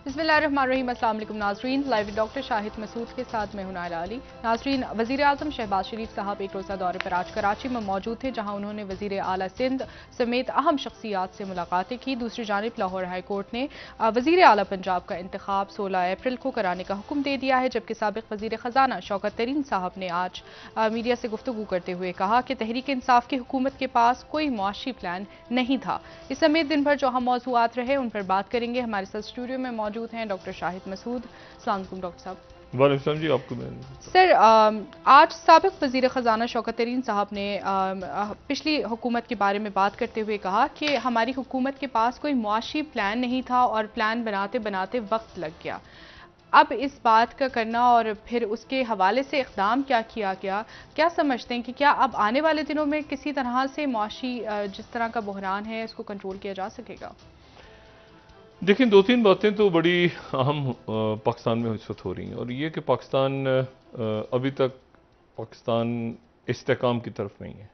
बिस्मिल्लाहिर्रहमानिर्रहीम। अस्सलाम वालेकुम नाजरीन, लाइव डॉक्टर शाहिद मसूद के साथ मैं हूं नायला अली। नाजरीन, वज़ीर आज़म शहबाज शरीफ साहब एक रोज़ा दौरे पर आज कराची में मौजूद थे, जहां उन्होंने वज़ीर आला सिंध समेत अहम शख्सियात से मुलाकातें की। दूसरी जानिब लाहौर हाई कोर्ट ने वज़ीर आला पंजाब का इंतखाब 16 अप्रैल को कराने का हुक्म दे दिया है, जबकि साबिक़ वज़ीर ख़जाना शौकत तरीन साहब ने आज मीडिया से गुफ्तगू करते हुए कहा कि तहरीक इंसाफ की हुकूमत के पास कोई मुआशी प्लान नहीं था। इस समेत दिन भर जो अहम मौज़ूआत रहे उन पर बात करेंगे। हमारे साथ स्टूडियो में मौजूद हैं डॉक्टर शाहिद मसूद। अस्सलाम वालेकुम डॉक्टर साहब। वालेकुम जी, आपको सर, आज साबिक़ वज़ीर ख़जाना शौकत तरीन साहब ने पिछली हुकूमत के बारे में बात करते हुए कहा कि हमारी हुकूमत के पास कोई मुआशी प्लान नहीं था और प्लान बनाते बनाते वक्त लग गया। अब इस बात का करना और फिर उसके हवाले से इक़दाम क्या किया गया, क्या समझते हैं कि क्या अब आने वाले दिनों में किसी तरह से मुआशी जिस तरह का बहरान है उसको कंट्रोल किया जा सकेगा? देखिए, दो तीन बातें तो बड़ी अहम पाकिस्तान में इस वक्त हो रही हैं, और ये कि पाकिस्तान अभी तक पाकिस्तान इस्तेकाम की तरफ नहीं है।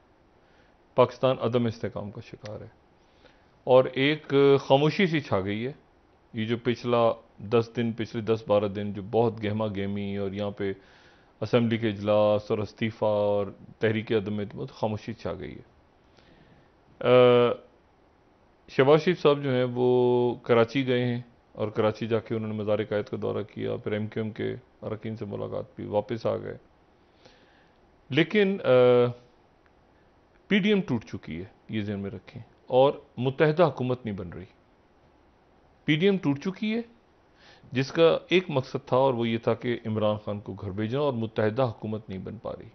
पाकिस्तान अदम इस्तेकाम का शिकार है और एक खामोशी सी छा गई है। ये जो पिछले 10-12 दिन जो बहुत गहमा गहमी और यहाँ पे असम्बली के इजलास और इस्तीफ़ा और तहरीक अदम एतमाद, खामोशी छा गई है। शहबाज शरीफ साहब जो हैं वो कराची गए हैं और कराची जाके उन्होंने मज़ार कायद का दौरा किया, फिर MQM के अरकान से मुलाकात की, वापस आ गए। लेकिन PDM टूट चुकी है, ये ज़हन में रखें, और मुत्तहदा हुकूमत नहीं बन रही। PDM टूट चुकी है, जिसका एक मकसद था और वो ये था कि इमरान खान को घर भेजना, और मुत्तहदा हुकूमत नहीं बन पा रही।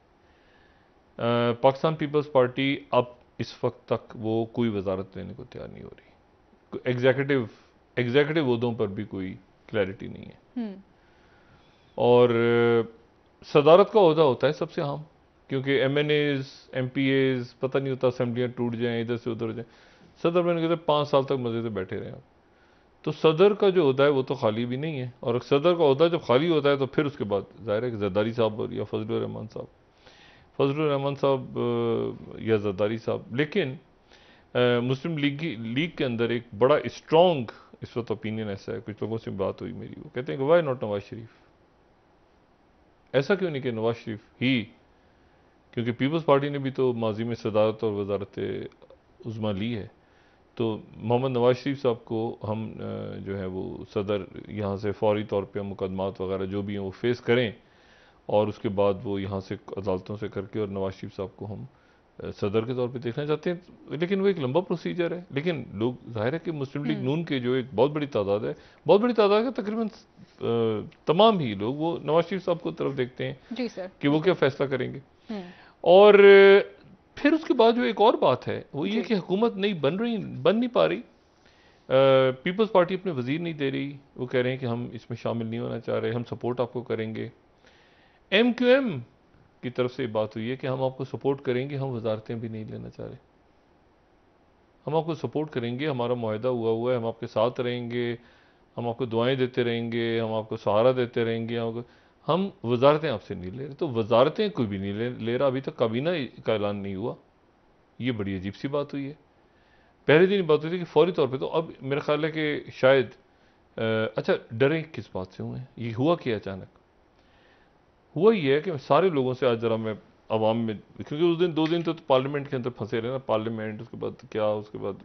पाकिस्तान पीपल्स पार्टी अब इस वक्त तक वो कोई वजारत लेने को तैयार नहीं हो रही। एग्जीक्यूटिव ओहदों पर भी कोई क्लैरिटी नहीं है। और सदारत का ओहदा होता है सबसे अहम, क्योंकि MNAs MPAs पता नहीं होता, असेंबलियाँ टूट जाएं, इधर से उधर जाएं। सदर मैंने कहते 5 साल तक मजे से बैठे रहे आप, तो सदर का जो ओहदा है वो तो खाली भी नहीं है। और सदर का ओहदा जब खाली होता है तो फिर उसके बाद जाहिर है कि जरदारी साहब या फजलुर रहमान साहब या जरदारी साहब। लेकिन मुस्लिम लीग के अंदर एक बड़ा स्ट्रॉन्ग इस वक्त ओपिनियन ऐसा है, कुछ लोगों से बात हुई मेरी, वो कहते हैं कि वाई नॉट नवाज शरीफ, ऐसा क्यों नहीं कि नवाज शरीफ ही, क्योंकि पीपल्स पार्टी ने भी तो माजी में सदारत और वजारत उज़्मा ली है। तो मोहम्मद नवाज शरीफ साहब को हम जो है वो सदर यहाँ से फौरी तौर पर मुकदमात वगैरह जो भी हैं वो फेस करें, और उसके बाद वो यहाँ से अदालतों से करके, और नवाज शरीफ साहब को हम सदर के तौर पे देखना चाहते हैं। लेकिन वो एक लंबा प्रोसीजर है। लेकिन लोग, जाहिर है कि मुस्लिम लीग नून के जो एक बहुत बड़ी तादाद है, बहुत बड़ी तादाद है, तकरीबन तमाम ही लोग वो नवाज शरीफ साहब को तरफ देखते हैं जी सर, कि वो क्या फैसला करेंगे। और फिर उसके बाद जो एक और बात है वो ये कि हुकूमत बन नहीं पा रही। पीपल्स पार्टी अपने वजीर नहीं दे रही, वो कह रहे हैं कि हम इसमें शामिल नहीं होना चाह रहे, हम सपोर्ट आपको करेंगे। MQM की तरफ से बात हुई है कि हम आपको सपोर्ट करेंगे, हम वजारतें भी नहीं लेना चाह रहे, हम आपको सपोर्ट करेंगे, हमारा मुआहदा हुआ है, हम आपके साथ रहेंगे, हम आपको दुआएं देते रहेंगे, हम आपको सहारा देते रहेंगे, हम वजारतें आपसे नहीं ले रहे। तो वजारतें कोई भी नहीं ले रहा, अभी तक काबीना का ऐलान नहीं हुआ। ये बड़ी अजीब सी बात हुई है। पहले दिन बात हुई थी कि फौरी तौर पर, तो अब मेरा ख्याल है कि शायद अच्छा, डरे किस बात से हुए, ये हुआ कि अचानक हुआ ही है कि सारे लोगों से आज जरा मैं अवाम में, क्योंकि उस दिन 2 दिन तो पार्लियामेंट के अंदर फंसे रहे ना, पार्लियामेंट, उसके बाद क्या, उसके बाद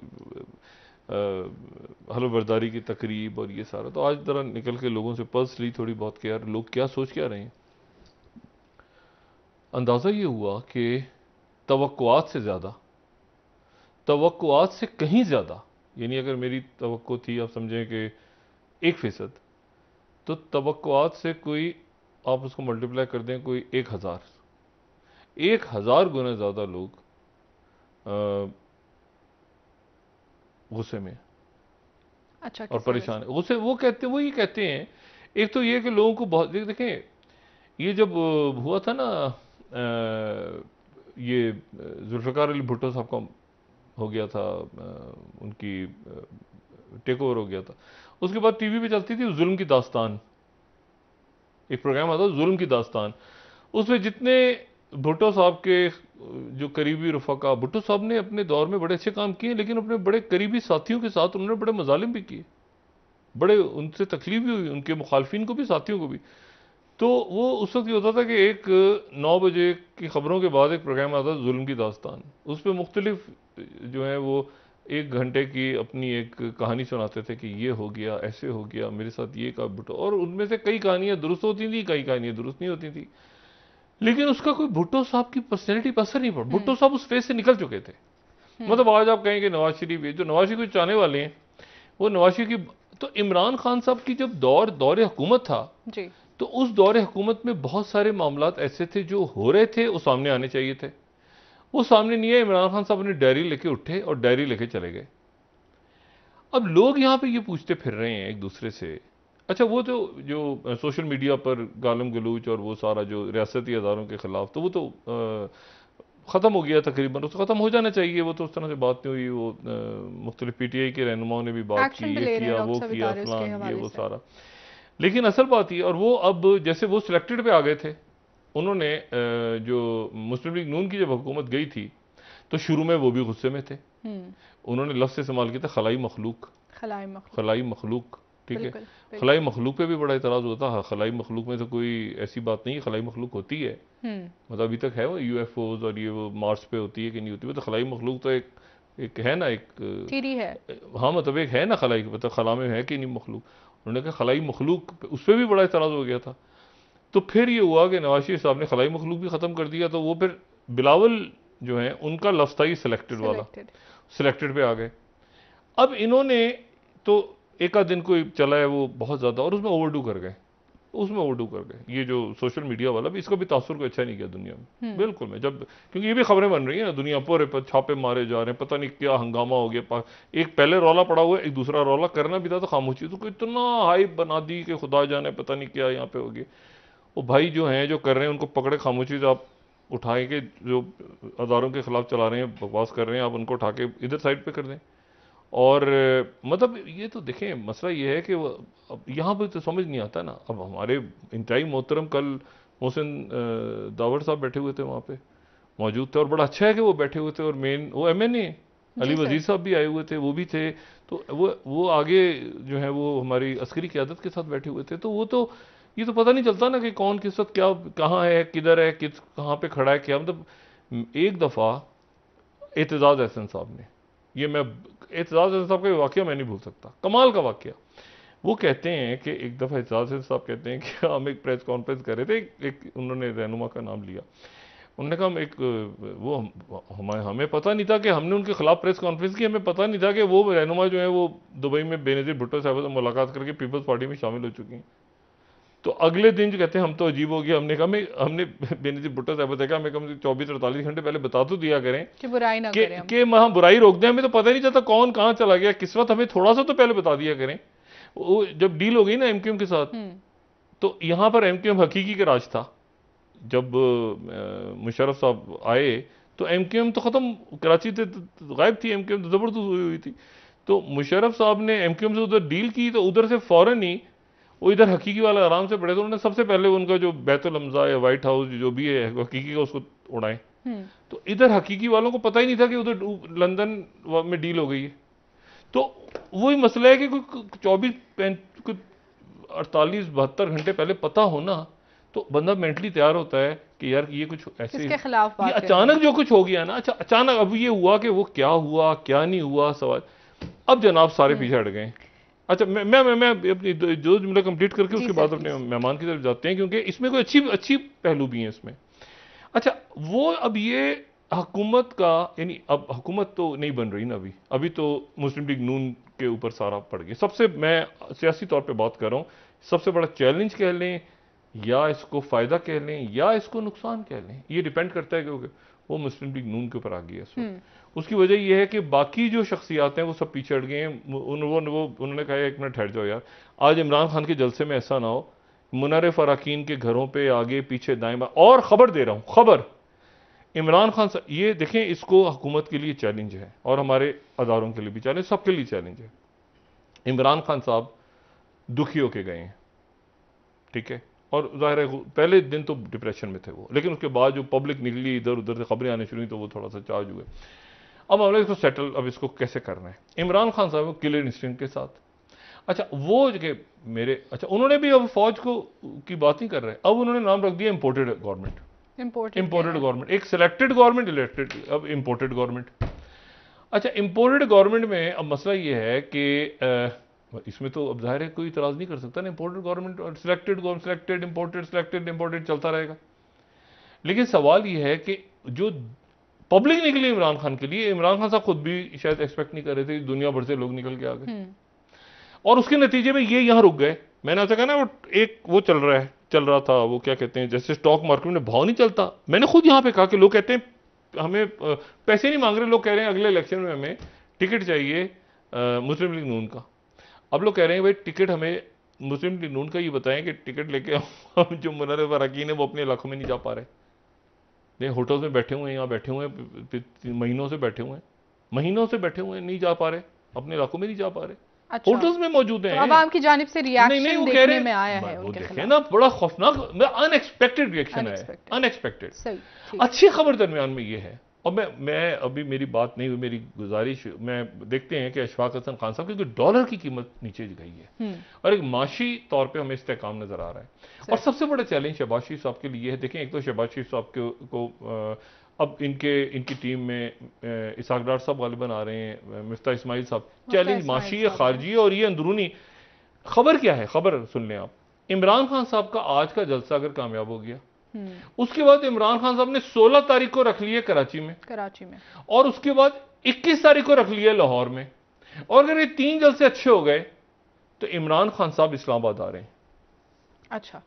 हलफबरदारी की तकरीब और ये सारा, तो आज जरा निकल के लोगों से पल्स ली थोड़ी बहुत कि यार लोग क्या सोच क्या रहे हैं। अंदाज़ा ये हुआ कि तवक्कुआत से कहीं ज़्यादा, यानी अगर मेरी तवक्को थी, आप समझें कि 1%, तो तवक्कुआत से कोई, आप उसको मल्टीप्लाई कर दें कोई 1000 गुना ज़्यादा लोग गुस्से में, अच्छा, और परेशान है। गुस्से वो ये कहते हैं, एक तो ये कि लोगों को बहुत, देखें ये जब हुआ था ना, ये जुल्फ़िकार अली भुट्टो साहब का हो गया था, उनकी टेक ओवर हो गया था, उसके बाद टीवी पे चलती थी जुल्म की दास्तान, एक प्रोग्राम आता था जुल्म की दास्तान। उसमें जितने भुट्टो साहब के जो करीबी रफ़ाका, भुट्टो साहब ने अपने दौर में बड़े अच्छे काम किए, लेकिन अपने बड़े करीबी साथियों के साथ उन्होंने बड़े मजालिम भी किए। बड़े उनसे तकलीफ भी हुई, उनके मुखालफिन को भी, साथियों को भी। तो वो उस वक्त ये होता था कि एक 9 बजे की खबरों के बाद एक प्रोग्राम आता था जुल्म की दास्तान, उस पर मुख्तलिफ जो है वो 1 घंटे की अपनी एक कहानी सुनाते थे कि ये हो गया, ऐसे हो गया, मेरे साथ ये का भुट्टो, और उनमें से कई कहानियां दुरुस्त होती थी, कई कहानियां दुरुस्त नहीं होती थी, लेकिन उसका कोई भुट्टो साहब की पर्सनैलिटी पर असर नहीं पड़ा। भुट्टो साहब उस फेज से निकल चुके थे। मतलब आज आप कहेंगे नवाज शरीफ, जो नवाज शरीफ को चाहने वाले हैं वो नवाज शरीफ की, तो इमरान खान साहब की जब दौर हुकूमत था जी, तो उस दौर हुकूमत में बहुत सारे मामलात ऐसे थे जो हो रहे थे, वो सामने आने चाहिए थे, वो सामने नहीं है। इमरान खान साहब अपनी डायरी लेके उठे और डायरी लेके चले गए। अब लोग यहां पे ये पूछते फिर रहे हैं एक दूसरे से, अच्छा वो जो सोशल मीडिया पर गालम गलूच और वो सारा जो रियासती अदारों के खिलाफ, तो वो तो ख़त्म हो गया तकरीबन, उसको ख़त्म हो जाना चाहिए। वो तो उस तरह से बात नहीं हुई। वो मुख्तलिफ पीटीआई के रहनुमाओं ने भी बात की, एक्शन भी ये ले रहे हैं किया, वो डॉक्टर साहब किया, इतारिस के फलान, ये हवाले वो से। सारा। लेकिन असल बात ये, और वो अब जैसे वो सिलेक्टेड पे आ गए थे, उन्होंने जो मुस्लिम लीग नून की जब हुकूमत गई थी तो शुरू में वो भी गुस्से में थे। उन्होंने लफ्ज़ इस्तेमाल किया था खलाई मखलूक, खलाई मखलूक, ठीक है। बिल्कुल, बिल्कुल। खलाई मखलूक पे भी बड़ा इतराज़ होता है। खलाई मखलूक में तो कोई ऐसी बात नहीं है, खलाई मखलूक होती है, मतलब अभी तक है वो यूएफओज और ये वो मार्स पे होती है कि नहीं होती। वो तो खलाई मखलूक तो एक है ना, एक थीरी है। हाँ मतलब एक है ना खलाई, मतलब खला में है कि नहीं मखलूक। उन्होंने कहा खलाई मखलूक, उस पर भी बड़ा इतराज़ हो गया था। तो फिर ये हुआ कि नवाज शरीफ साहब ने खलाई मखलूक भी ख़त्म कर दिया, तो वो फिर बिलावल जो है उनका लफ्ज़ था ये सिलेक्टेड वाला, सिलेक्टेड पे आ गए। अब इन्होंने तो एक आध दिन कोई चला है वो बहुत ज़्यादा, और उसमें ओवरडू कर गए, उसमें ओवरडू कर गए। ये जो सोशल मीडिया वाला भी, इसका भी तासुर को अच्छा नहीं किया दुनिया में, बिल्कुल में। जब क्योंकि ये भी खबरें बन रही है ना, दुनिया पूरे पर छापे मारे जा रहे हैं, पता नहीं क्या हंगामा हो गया। एक पहले रौला पड़ा हुआ है, एक दूसरा रौला करना भी था तो खामोशी, तो इतना हाइप बना दी कि खुदा जाने पता नहीं क्या यहाँ पे हो गया। वो भाई जो हैं, जो कर रहे हैं, उनको पकड़े खामोशी से आप उठाए के, जो अदारों के खिलाफ चला रहे हैं, बकवास कर रहे हैं, आप उनको उठा के इधर साइड पे कर दें। और मतलब ये तो देखें, मसला ये है कि अब यहाँ पर तो समझ नहीं आता ना। अब हमारे इंतहाई मोहतरम कल मोहसिन दावर साहब बैठे हुए थे, वहाँ पे मौजूद थे, और बड़ा अच्छा है कि वो बैठे हुए थे। और मेन वो MNA अली वजीर साहब भी आए हुए थे, वो भी थे। तो वो आगे जो है वो हमारी अस्करी क़यादत के साथ बैठे हुए थे। तो वो तो ये तो पता नहीं चलता ना कि कौन किस वक्त क्या, कहाँ है, किधर है, कहाँ पे खड़ा है, क्या मतलब। एक दफ़ा एतजाज़ अहसन साहब ने, ये मैं एतजाज़ अहसन साहब का वाक़या मैं नहीं भूल सकता, कमाल का वाक़या। वो कहते हैं कि एक दफ़ा एतजाज़ अहसन साहब कहते हैं कि हम एक प्रेस कॉन्फ्रेंस कर रहे थे, एक उन्होंने रहनुमा का नाम लिया। उन्होंने कहा हम एक वो हमें पता नहीं था कि हमने उनके खिलाफ प्रेस कॉन्फ्रेंस की, हमें पता नहीं था कि वो रहनुमा जो है वो दुबई में बेनज़ीर भुट्टो साहब से मुलाकात करके पीपल्स पार्टी में शामिल हो चुकी हैं। तो अगले दिन जो कहते हैं हम तो अजीब हो गया, हमने कहा हमने बेनज़ीर भुट्टो साहब देखा, हमें कम से 24-48 घंटे पहले बता तो दिया करें कि बुराई ना करें हम। कि हम बुराई रोक दें। हमें तो पता नहीं चलता कौन कहाँ चला गया किस वक्त, हमें थोड़ा सा तो पहले बता दिया करें। वो जब डील हो गई ना MQM के साथ, तो यहाँ पर MQM हकीकी के राज था। जब मुशर्रफ साहब आए तो MQM तो ख़त्म, कराची से गायब थी, MQM तो ज़बरदस्त हुई थी। तो मुशर्रफ साहब ने MQM से उधर डील की, तो उधर से फ़ौरन ही वो इधर हकीकी वाला आराम से पड़े, तो उन्होंने सबसे पहले उनका जो बैतुल अम्ज़ा या व्हाइट हाउस जो भी है हकीकी का, उसको उड़ाएं। तो इधर हकीकी वालों को पता ही नहीं था कि उधर लंदन में डील हो गई है। तो वही मसला है कि कोई 48-72 घंटे पहले पता हो ना, तो बंदा मेंटली तैयार होता है कि यार ये कुछ ऐसे, इसके खिलाफ ये बात अचानक जो कुछ हो गया ना। अच्छा अचानक अब ये हुआ कि वो क्या हुआ क्या नहीं हुआ सवाल। अब जनाब सारे पीछे हट गए। अच्छा मैं अपनी जो जुमला कंप्लीट करके उसके बाद अपने मेहमान की तरफ जाते हैं, क्योंकि इसमें कोई अच्छी पहलू भी हैं इसमें। अच्छा वो अब ये हुकूमत का, यानी अब हुकूमत तो नहीं बन रही ना अभी तो मुस्लिम लीग नून के ऊपर सारा पड़ गया। सबसे मैं सियासी तौर पे बात कर रहा हूँ, सबसे बड़ा चैलेंज कह लें या इसको फ़ायदा कह लें या इसको नुकसान कह लें, ये डिपेंड करता है क्योंकि वो मुस्लिम लीग नून के ऊपर आ गई है इस वक्त। उसकी वजह यह है कि बाकी जो शख्सियात हैं वो सब पीछे हट गए हैं। उन्होंने कहा एक मिनट ठहर जाओ यार, आज इमरान खान के जलसे में ऐसा ना हो मुनर्रिफ अराकीन के घरों पे आगे पीछे दाएं बाएं, और खबर दे रहा हूं, खबर इमरान खान ये देखें, इसको हुकूमत के लिए चैलेंज है और हमारे अदारों के लिए भी चैलेंज, सबके लिए चैलेंज है। इमरान खान साहब दुखी होके गए हैं, ठीक है, और जाहिर है पहले दिन तो डिप्रेशन में थे वो, लेकिन उसके बाद जो पब्लिक निकली, इधर उधर से खबरें आने शुरू हुई, तो वो थोड़ा सा चार्ज हुए। अब हमने इसको सेटल, अब इसको कैसे करना है। इमरान खान साहब किलर इंस्टिंक्ट के साथ, अच्छा वो कि मेरे अच्छा उन्होंने भी अब फौज को की बात नहीं कर रहे, अब उन्होंने नाम रख दिया इंपोर्टेड गवर्नमेंट। इम्पोर्टेड गवर्नमेंट, एक सिलेक्टेड गवर्नमेंट, इलेक्टेड, अब इंपोर्टेड गवर्नमेंट। अच्छा इंपोर्टेड गवर्नमेंट में अब मसला ये है कि इसमें तो अब जाहिर है कोई इतराज नहीं कर सकता ना, इंपोर्टेड गवर्नमेंट और सिलेक्टेड गवर्नमेंट, सिलेक्टेड इंपोर्टेड चलता रहेगा। लेकिन सवाल ये है कि जो पब्लिक निकली इमरान खान के लिए, इमरान खान साहब खुद भी शायद एक्सपेक्ट नहीं कर रहे थे, दुनिया भर से लोग निकल के आ गए और उसके नतीजे में ये यहां रुक गए। मैंने आपसे कहा ना वो चल रहा था, वो क्या कहते हैं, जैसे स्टॉक मार्केट में भाव नहीं चलता। मैंने खुद यहां पे कहा कि लोग कहते हैं हमें पैसे नहीं मांग रहे, लोग कह रहे हैं अगले इलेक्शन में हमें टिकट चाहिए मुस्लिम लीग नून का। अब लोग कह रहे हैं भाई टिकट हमें मुस्लिम लीग नून का ये बताएं कि टिकट लेके हम जो मुनव्वर अरकान है वो अपने इलाकों में नहीं जा पा रहे, होटल में बैठे हुए हैं, यहाँ बैठे हुए हैं, महीनों से बैठे हुए हैं, नहीं जा पा रहे, अपने इलाकों में नहीं जा पा रहे। अच्छा। होटल्स में मौजूद हैं। तो आवाम की जानिब से रिएक्शन देखने में आया है वो उनके देखें ना, बड़ा खौफनाक, अनएक्सपेक्टेड रिएक्शन है, अनएक्सपेक्टेड। अच्छी खबर दरमियान में ये है, और मैं अभी मेरी बात नहीं हुई, मेरी गुजारिश, मैं देखते हैं कि अशफाक हसन खान साहब, क्योंकि डॉलर की कीमत नीचे गई है और एक माशी तौर पे हमें इस्तेकाम नजर आ रहा है। और सबसे बड़ा चैलेंज शहबाज शरीफ साहब के लिए है। देखें, एक तो शहबाज शरीफ साहब को अब इनकी टीम में इसहाक डार साहब गालिबन आ रहे हैं, मिफ्ताह इस्माइल साहब। चैलेंज माशी है, खारजी है और ये अंदरूनी। खबर क्या है, खबर सुन लें आप। इमरान खान साहब का आज का जलसा अगर कामयाब हो गया, उसके बाद इमरान खान साहब ने 16 तारीख को रख लिया कराची में, और उसके बाद 21 तारीख को रख लिया लाहौर में। और अगर ये 3 जलसे अच्छे हो गए तो इमरान खान साहब इस्लामाबाद आ रहे हैं। अच्छा,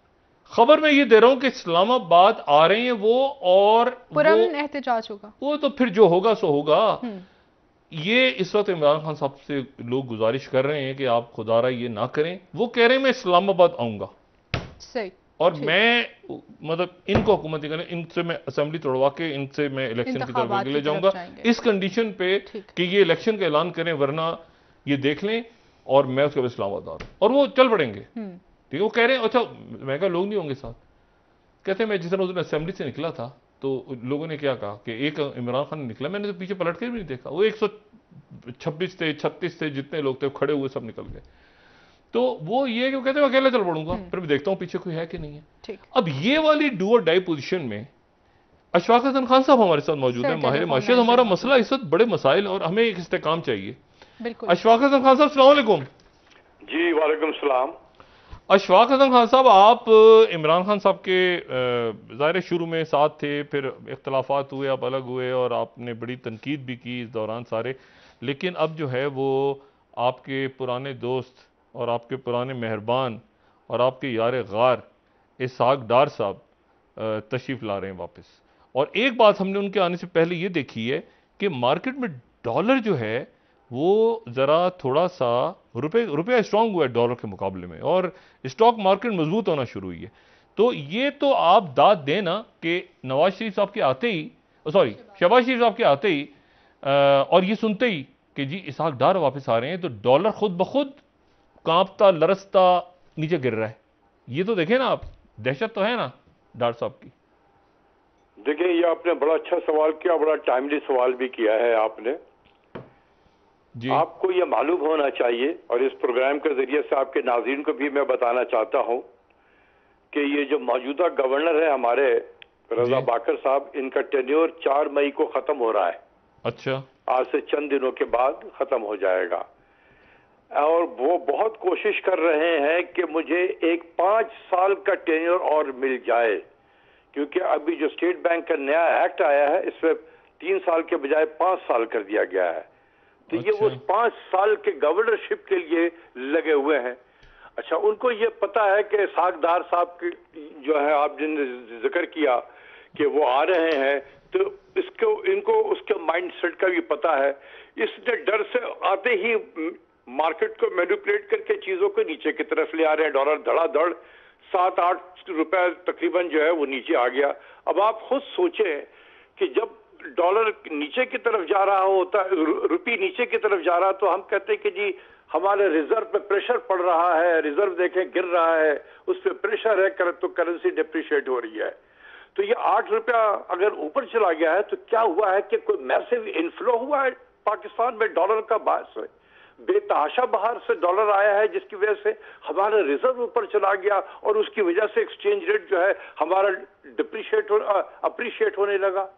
खबर मैं ये दे रहा हूं कि इस्लामाबाद आ रहे हैं वो, और पुरअमन एहतजाज होगा वो तो फिर जो होगा सो होगा। ये इस वक्त इमरान खान साहब से लोग गुजारिश कर रहे हैं कि आप खुदारा ये ना करें। वो कह रहे हैं मैं इस्लामाबाद आऊंगा, सही, और मैं मतलब इनको हुकूमत करें, इनसे मैं असेंबली तोड़वा के इनसे मैं इलेक्शन की तरफ ले जाऊंगा, इस कंडीशन पे कि ये इलेक्शन का ऐलान करें, वरना ये देख लें और मैं उसके बाद इस्लामाबाद आ रहा हूं। और वो चल पड़ेंगे, ठीक है। वो कह रहे हैं अच्छा, मैं कहा लोग नहीं होंगे साथ। कहते हैं मैं जिस तरह उस दिन असेंबली से निकला था तो लोगों ने क्या कहा कि एक इमरान खान निकला, मैंने तो पीछे पलट कर भी नहीं देखा, वो 126 थे, 36 थे, जितने लोग थे खड़े हुए सब निकल गए। तो वो ये कि वो कहते हैं अकेला चल पड़ूंगा, फिर मैं देखता हूं पीछे कोई है कि नहीं है। अब ये वाली डू और डाई पोजीशन में अशफाक हसन खान साहब हमारे साथ मौजूद है, माहिर माशियत। हमारा मसला इस वक्त बड़े मसाइल और हमें एक इस्तेकाम चाहिए। अशफाक हसन खान साहब अस्सलाम वालेकुम। जी वालेकुम सलाम। अशफाक हसन खान साहब, आप इमरान खान साहब के ज़ाहिर शुरू में साथ थे, फिर इख्तलाफात हुए, आप अलग हुए और आपने बड़ी तनकीद भी की इस दौरान सारे। लेकिन अब जो है वो आपके पुराने दोस्त और आपके पुराने मेहरबान और आपके यार गार इसहाक डार साहब तशरीफ़ ला रहे हैं वापस। और एक बात हमने उनके आने से पहले ये देखी है कि मार्केट में डॉलर जो है वो ज़रा थोड़ा सा रुपया स्ट्रांग हुआ है डॉलर के मुकाबले में, और स्टॉक मार्केट मजबूत होना शुरू हुई है। तो ये तो आप दाद देना कि नवाज शरीफ साहब के आते ही, सॉरी शहबाज शरीफ साहब के आते ही और ये सुनते ही कि जी इसहाक डार वापस आ रहे हैं, तो डॉलर खुद ब खुद कांपता लरसता नीचे गिर रहा है। ये तो देखें ना आप, दहशत तो है ना डार साहब की। देखिए, ये आपने बड़ा अच्छा सवाल किया, बड़ा टाइमली सवाल भी किया है आपने जी। आपको ये मालूम होना चाहिए, और इस प्रोग्राम के जरिए से आपके नाज़रीन को भी मैं बताना चाहता हूं कि ये जो मौजूदा गवर्नर है हमारे रजा बाकर साहब, इनका टेन्योर 4 मई को खत्म हो रहा है। अच्छा, आज से चंद दिनों के बाद खत्म हो जाएगा, और वो बहुत कोशिश कर रहे हैं कि मुझे एक 5 साल का टेन्योर और मिल जाए, क्योंकि अभी जो स्टेट बैंक का नया एक्ट आया है इसमें 3 साल के बजाय 5 साल कर दिया गया है। तो ये वो 5 साल के गवर्नरशिप के लिए लगे हुए हैं। अच्छा, उनको ये पता है कि इसहाक डार साहब की जो है, आप जिन्होंने जिक्र किया कि वो आ रहे हैं, तो इनको उसके माइंड सेट का भी पता है। इसने डर से आते ही मार्केट को मैनिपुलेट करके चीजों को नीचे की तरफ ले आ रहे हैं। डॉलर धड़ाधड़ 7-8 रुपए तकरीबन जो है वो नीचे आ गया। अब आप खुद सोचें कि जब डॉलर नीचे की तरफ जा रहा होता है, रुपये नीचे की तरफ जा रहा है, तो हम कहते हैं कि जी हमारे रिजर्व पे प्रेशर पड़ रहा है, रिजर्व देखें गिर रहा है, उस पर प्रेशर है, तो करेंसी डिप्रिशिएट हो रही है। तो ये 8 रुपया अगर ऊपर चला गया है तो क्या हुआ है कि कोई मैसिव इनफ्लो हुआ है पाकिस्तान में डॉलर का बायस है। बेतहाशा बाहर से डॉलर आया है, जिसकी वजह से हमारा रिजर्व ऊपर चला गया और उसकी वजह से एक्सचेंज रेट जो है हमारा अप्रिशिएट होने लगा।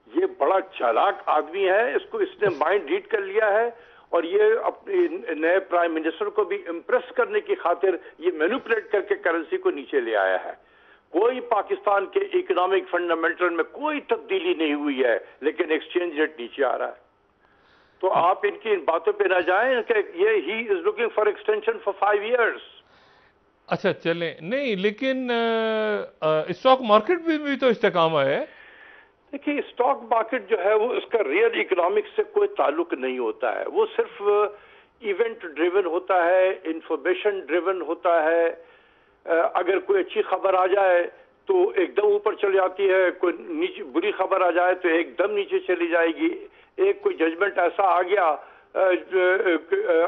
ये बड़ा चालाक आदमी है, इसने माइंड रीड कर लिया है और ये अपने नए प्राइम मिनिस्टर को भी इम्प्रेस करने की खातिर ये मैनिपुलेट करके करेंसी को नीचे ले आया है। कोई पाकिस्तान के इकोनॉमिक फंडामेंटल में कोई तब्दीली नहीं हुई है, लेकिन एक्सचेंज रेट नीचे आ रहा है। तो आप इनकी इन बातों पे ना जाएं कि ये he is looking for extension for 5 years। अच्छा चलें, नहीं लेकिन स्टॉक मार्केट भी तो इस्तेकाम है। देखिए, स्टॉक मार्केट जो है वो इसका रियल इकोनॉमिक्स से कोई ताल्लुक नहीं होता है, वो सिर्फ इवेंट ड्रिवन होता है, इंफॉर्मेशन ड्रिवन होता है। अगर कोई अच्छी खबर आ जाए तो एकदम ऊपर चली जाती है, कोई नीचे बुरी खबर आ जाए तो एकदम नीचे चली जाएगी। एक कोई जजमेंट ऐसा आ गया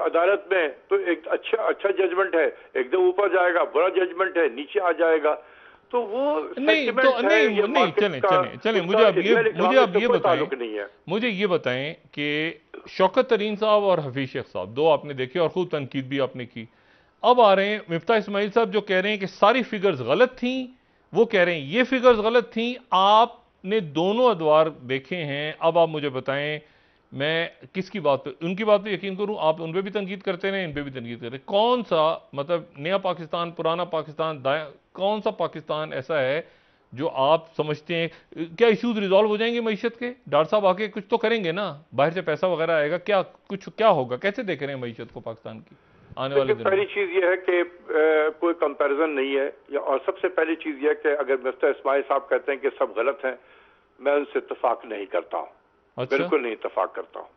अदालत में तो एक अच्छा जजमेंट है, एकदम ऊपर जाएगा, बुरा जजमेंट है नीचे आ जाएगा। तो वो नहीं चलें मुझे आप ये बताएं, मुझे ये बताएं कि शौकत तरीन साहब और हफीज शेख साहब दो आपने देखे और खूब तनकीद भी आपने की। अब आ रहे हैं मिफ्ता इस्माइल साहब जो कह रहे हैं कि सारी फिगर्स गलत थी, वो कह रहे हैं ये फिगर्स गलत थी। आपने दोनों अदवार देखे हैं, अब आप मुझे बताएं मैं किसकी बात पे, उनकी बात पे यकीन करूं? आप उन पे भी तनकीद करते हैं, इन पे भी तनकीद करते हैं। कौन सा मतलब नया पाकिस्तान, पुराना पाकिस्तान, कौन सा पाकिस्तान ऐसा है जो आप समझते हैं? क्या इश्यूज रिजॉल्व हो जाएंगे मईशत के? डॉक्टर साहब आके कुछ तो करेंगे ना, बाहर से पैसा वगैरह आएगा, क्या होगा? कैसे देख रहे हैं मईशत को पाकिस्तान की आने वाले दिनों? पहली चीज ये है कि कोई कंपैरिजन नहीं है, और सबसे पहली चीज ये है कि अगर मिफ्ता इस्माइल साहब कहते हैं कि सब गलत है, मैं उनसे इत्तेफाक नहीं करता हूं। अच्छा? बिल्कुल नहीं इत्तेफाक करता हूं।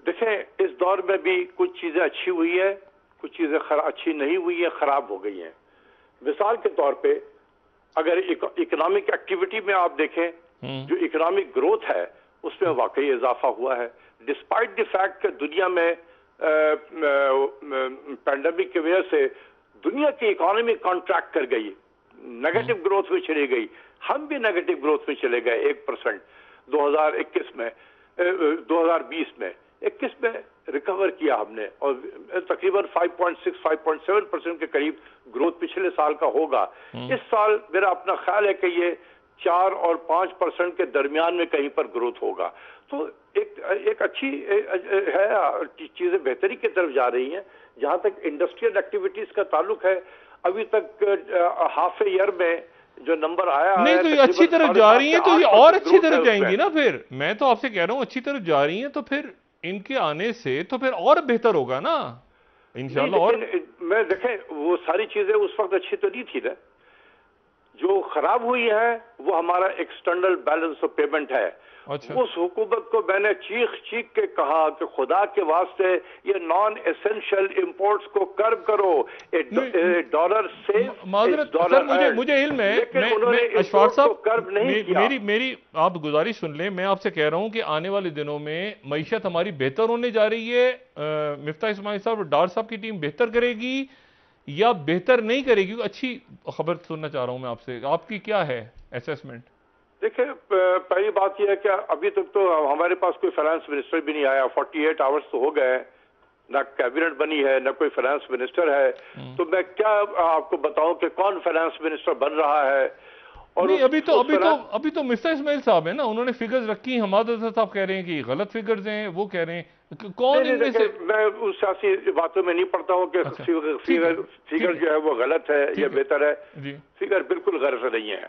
देखें, इस दौर में भी कुछ चीजें अच्छी हुई है, कुछ चीजें अच्छी नहीं हुई है, खराब हो गई हैं। मिसाल के तौर पे अगर इकोनॉमिक एक्टिविटी में आप देखें, जो इकोनॉमिक ग्रोथ है उसमें वाकई इजाफा हुआ है, डिस्पाइट द फैक्ट कि दुनिया में पैंडेमिक की वजह से दुनिया की इकोनॉमी कॉन्ट्रैक्ट कर गई, नेगेटिव ग्रोथ में चली गई। हम भी नेगेटिव ग्रोथ में चले गए 1% 2021 में, 2020 में। 21 में रिकवर किया हमने और तकरीबन 5.6-5.7% के करीब ग्रोथ पिछले साल का होगा। इस साल मेरा अपना ख्याल है कि ये 4 और 5% के दरमियान में कहीं पर ग्रोथ होगा। तो एक अच्छी है, चीजें बेहतरी की तरफ जा रही हैं। जहां तक इंडस्ट्रियल एक्टिविटीज का ताल्लुक है, अभी तक हाफ ईयर में जो नंबर आया नहीं है, तो ये अच्छी तरफ जा रही है, तो ये और अच्छी तरफ जाएंगी ना। फिर मैं तो आपसे कह रहा हूं अच्छी तरफ जा रही है, तो फिर इनके आने से तो फिर और बेहतर होगा ना इंशाल्लाह। और मैं देखें, वो सारी चीजें उस वक्त अच्छी तो नहीं थी ना। जो खराब हुई है वो हमारा एक्सटर्नल बैलेंस ऑफ पेमेंट है। अच्छा। उस हुकूमत को मैंने चीख के कहा कि खुदा के वास्ते ये नॉन एसेंशियल इंपोर्ट्स को कर्ब करो, डॉलर सेव डॉलर। मुझे इल्म है, मैं अशफाक साहब कर्ब नहीं किया। मेरी आप गुजारिश सुन लें। मैं आपसे कह रहा हूं कि आने वाले दिनों में मईशत हमारी बेहतर होने जा रही है। मिफ्ता इस्माइल साहब और डॉक्टर साहब की टीम बेहतर करेगी या बेहतर नहीं करेगी? अच्छी खबर सुनना चाह रहा हूं मैं आपसे, आपकी क्या है असेसमेंट? देखिए, पहली बात यह है कि अभी तक तो हमारे पास कोई फाइनेंस मिनिस्टर भी नहीं आया। 48 आवर्स तो हो गए, ना कैबिनेट बनी है, ना कोई फाइनेंस मिनिस्टर है। तो मैं क्या आपको बताऊं कि कौन फाइनेंस मिनिस्टर बन रहा है? और नहीं, अभी तो मिफ्ता इस्माइल साहब है ना, उन्होंने फिगर्स रखी। हमाद साहब कह रहे हैं कि गलत फिगर्स हैं, वो कह रहे हैं कौन इनमें से? मैं उस सियासी बातों में नहीं पड़ता हूँ कि फिगर जो है वो गलत है या बेहतर है। फिगर बिल्कुल गलत नहीं है।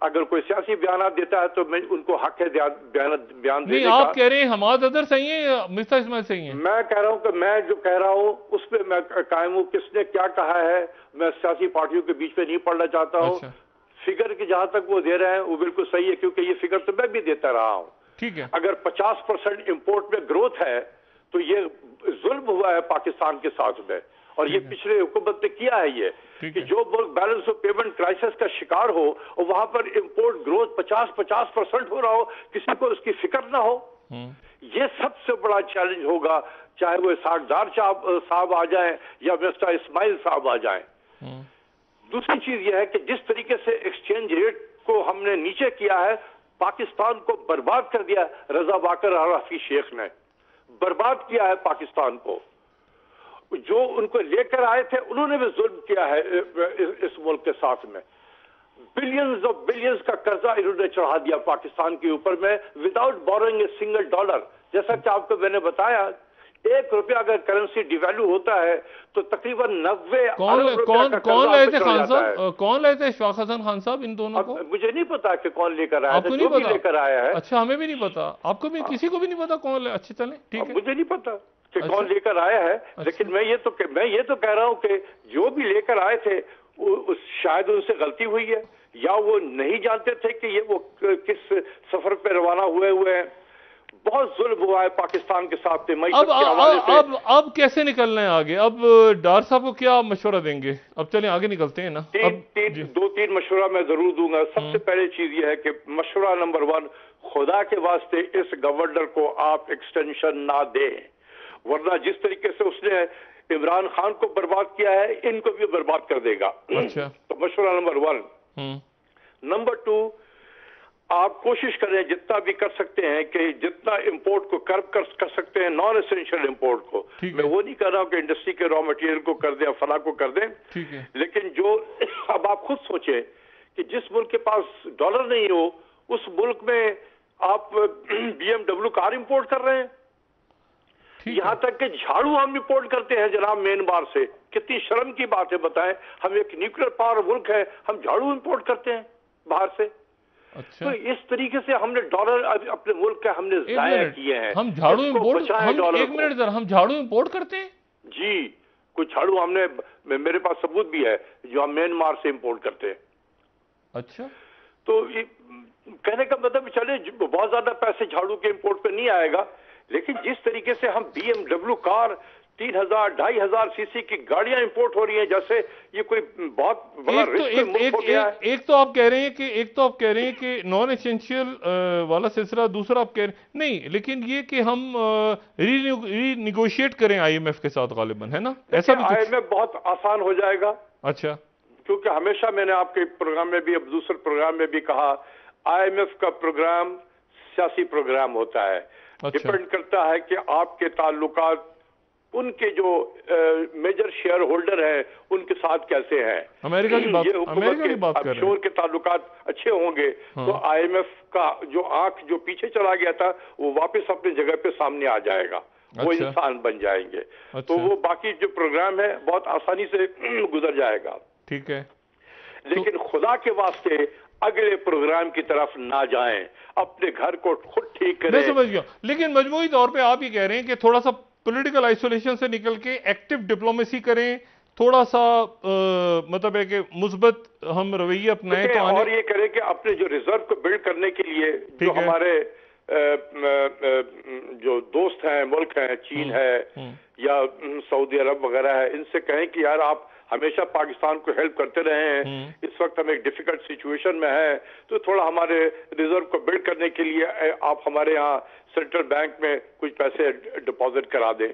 अगर कोई सियासी बयान देता है तो मैं उनको हक है बयान देने का। आप कह रहे हैं हमाद अदर सही है या मिफ्ता इस्माइल सही है? मैं कह रहा हूं कि मैं जो कह रहा हूं उस पर मैं कायम हूं। किसने क्या कहा है मैं सियासी पार्टियों के बीच में नहीं पढ़ना चाहता हूं। अच्छा। फिगर की जहां तक वो दे रहे हैं वो बिल्कुल सही है, क्योंकि ये फिगर तो मैं भी देता रहा हूं। ठीक है। अगर 50% इंपोर्ट में ग्रोथ है तो ये जुल्म हुआ है पाकिस्तान के साथ में, और ये पिछले हुकूमत ने किया है। ये कि जो मुल्क बैलेंस ऑफ पेमेंट क्राइसिस का शिकार हो और वहां पर इंपोर्ट ग्रोथ 50% हो रहा हो, किसी को उसकी फिक्र ना हो, ये सबसे बड़ा चैलेंज होगा। चाहे वो इसाकदार साहब आ जाएं या मिफ्ता इस्माइल साहब आ जाएं। दूसरी चीज यह है कि जिस तरीके से एक्सचेंज रेट को हमने नीचे किया है, पाकिस्तान को बर्बाद कर दिया रजा बाकर और हफीज शेख ने। बर्बाद किया है पाकिस्तान को। जो उनको लेकर आए थे उन्होंने भी जुल्म किया है इस मुल्क के साथ में। बिलियंस ऑफ बिलियंस का कर्जा इन्होंने चढ़ा दिया पाकिस्तान के ऊपर में without borrowing a single dollar. जैसा कि आपको मैंने बताया, 1 रुपया अगर करेंसी डिवैल्यू होता है तो तकरीबन 90 अरब रुपया का कौन लाए थे कर्जा खान चढ़ जाता है। साहब, कौन लाए थे इशफाक हसन खान साहब इन दोनों को? मुझे नहीं पता कि कौन लेकर आया था, आपको जो नहीं भी पता? लेकर आया है। अच्छा, हमें भी नहीं पता, आपको भी, किसी को भी नहीं पता कौन ले? अच्छे, चलें, ठीक है। मुझे नहीं पता कि अच्छा। कौन लेकर आया है, लेकिन मैं ये तो कह रहा हूं कि जो भी लेकर आए थे शायद उनसे गलती हुई है, या वो नहीं जानते थे कि ये वो किस सफर पे रवाना हुए हैं। बहुत जुल्म हुआ है पाकिस्तान के साथ में। अब कैसे निकलना है आगे? अब डार साहब को क्या मशवरा देंगे? अब चलें आगे निकलते हैं ना। दो तीन मशवरा मैं जरूर दूंगा। सबसे पहले चीज ये है कि मशवरा नंबर 1, खुदा के वास्ते इस गवर्नर को आप एक्सटेंशन ना दें, वरना जिस तरीके से उसने इमरान खान को बर्बाद किया है इनको भी बर्बाद कर देगा। अच्छा। तो मशवरा नंबर 1। नंबर 2, आप कोशिश करें जितना भी कर सकते हैं कि जितना इंपोर्ट को कर्ब कर सकते हैं, नॉन एसेंशियल इंपोर्ट को। मैं वो नहीं कर रहा हूं कि इंडस्ट्री के रॉ मटेरियल को कर दें, फला को कर दें, ठीक है। लेकिन जो अब आप खुद सोचें कि जिस मुल्क के पास डॉलर नहीं हो उस मुल्क में आप BMW कार इंपोर्ट कर रहे हैं। यहां तक कि झाड़ू हम इंपोर्ट करते हैं जनाब म्यांमार से। कितनी शर्म की बात है, बताएं। हम एक न्यूक्लियर पावर मुल्क है, हम झाड़ू इंपोर्ट करते हैं बाहर से। अच्छा। तो इस तरीके से हमने डॉलर अपने मुल्क के हमने जाया किए हैं। हम झाड़ू इंपोर्ट, एक मिनट जरा, हम झाड़ू इंपोर्ट करते हैं? जी, कुछ झाड़ू हमने, मेरे पास सबूत भी है, जो हम म्यांमार से इंपोर्ट करते हैं। अच्छा। तो कहने का मतलब चले बहुत ज्यादा पैसे झाड़ू के इंपोर्ट पे नहीं आएगा, लेकिन जिस तरीके से हम BMW कार 3000-2500 सीसी की गाड़ियां इंपोर्ट हो रही हैं, जैसे ये कोई बहुत बड़ा रिस्क हो गया है। एक तो आप कह रहे हैं कि नॉन एसेंशियल वाला सिलसिला, दूसरा आप कह रहे हैं नहीं, लेकिन ये कि हम रीनिगोशिएट करें IMF के साथ गालिबन, है ना? ऐसा भी IMF बहुत आसान हो जाएगा। अच्छा। क्योंकि हमेशा मैंने आपके प्रोग्राम में भी, अब दूसरे प्रोग्राम में भी कहा, IMF का प्रोग्राम सियासी प्रोग्राम होता है। डिपेंड करता है कि आपके ताल्लुकात उनके जो मेजर शेयर होल्डर हैं उनके साथ कैसे हैं। अमेरिका की बात कर रहे हैं। के ताल्लुकात अच्छे होंगे तो IMF का जो आंख जो पीछे चला गया था वो वापस अपनी जगह पे सामने आ जाएगा। अच्छा। वो इंसान बन जाएंगे। अच्छा। तो वो बाकी जो प्रोग्राम है बहुत आसानी से गुजर जाएगा। ठीक है। लेकिन खुदा के वास्ते अगले प्रोग्राम की तरफ ना जाएं, अपने घर को खुद ठीक करें। मैं समझ गया, लेकिन मजमूई तौर पे आप ये कह रहे हैं कि थोड़ा सा पॉलिटिकल आइसोलेशन से निकल के एक्टिव डिप्लोमेसी करें, थोड़ा सा मतलब है कि मुस्बत हम रवैया अपनाएं तो और ये करें कि अपने जो रिजर्व को बिल्ड करने के लिए जो हमारे जो दोस्त हैं, मुल्क हैं, चीन है या सऊदी अरब वगैरह है, इनसे कहें कि यार आप हमेशा पाकिस्तान को हेल्प करते रहे हैं, इस वक्त हम एक डिफिकल्ट सिचुएशन में है, तो थोड़ा हमारे रिजर्व को बिल्ड करने के लिए आप हमारे यहाँ सेंट्रल बैंक में कुछ पैसे डिपॉजिट करा दें।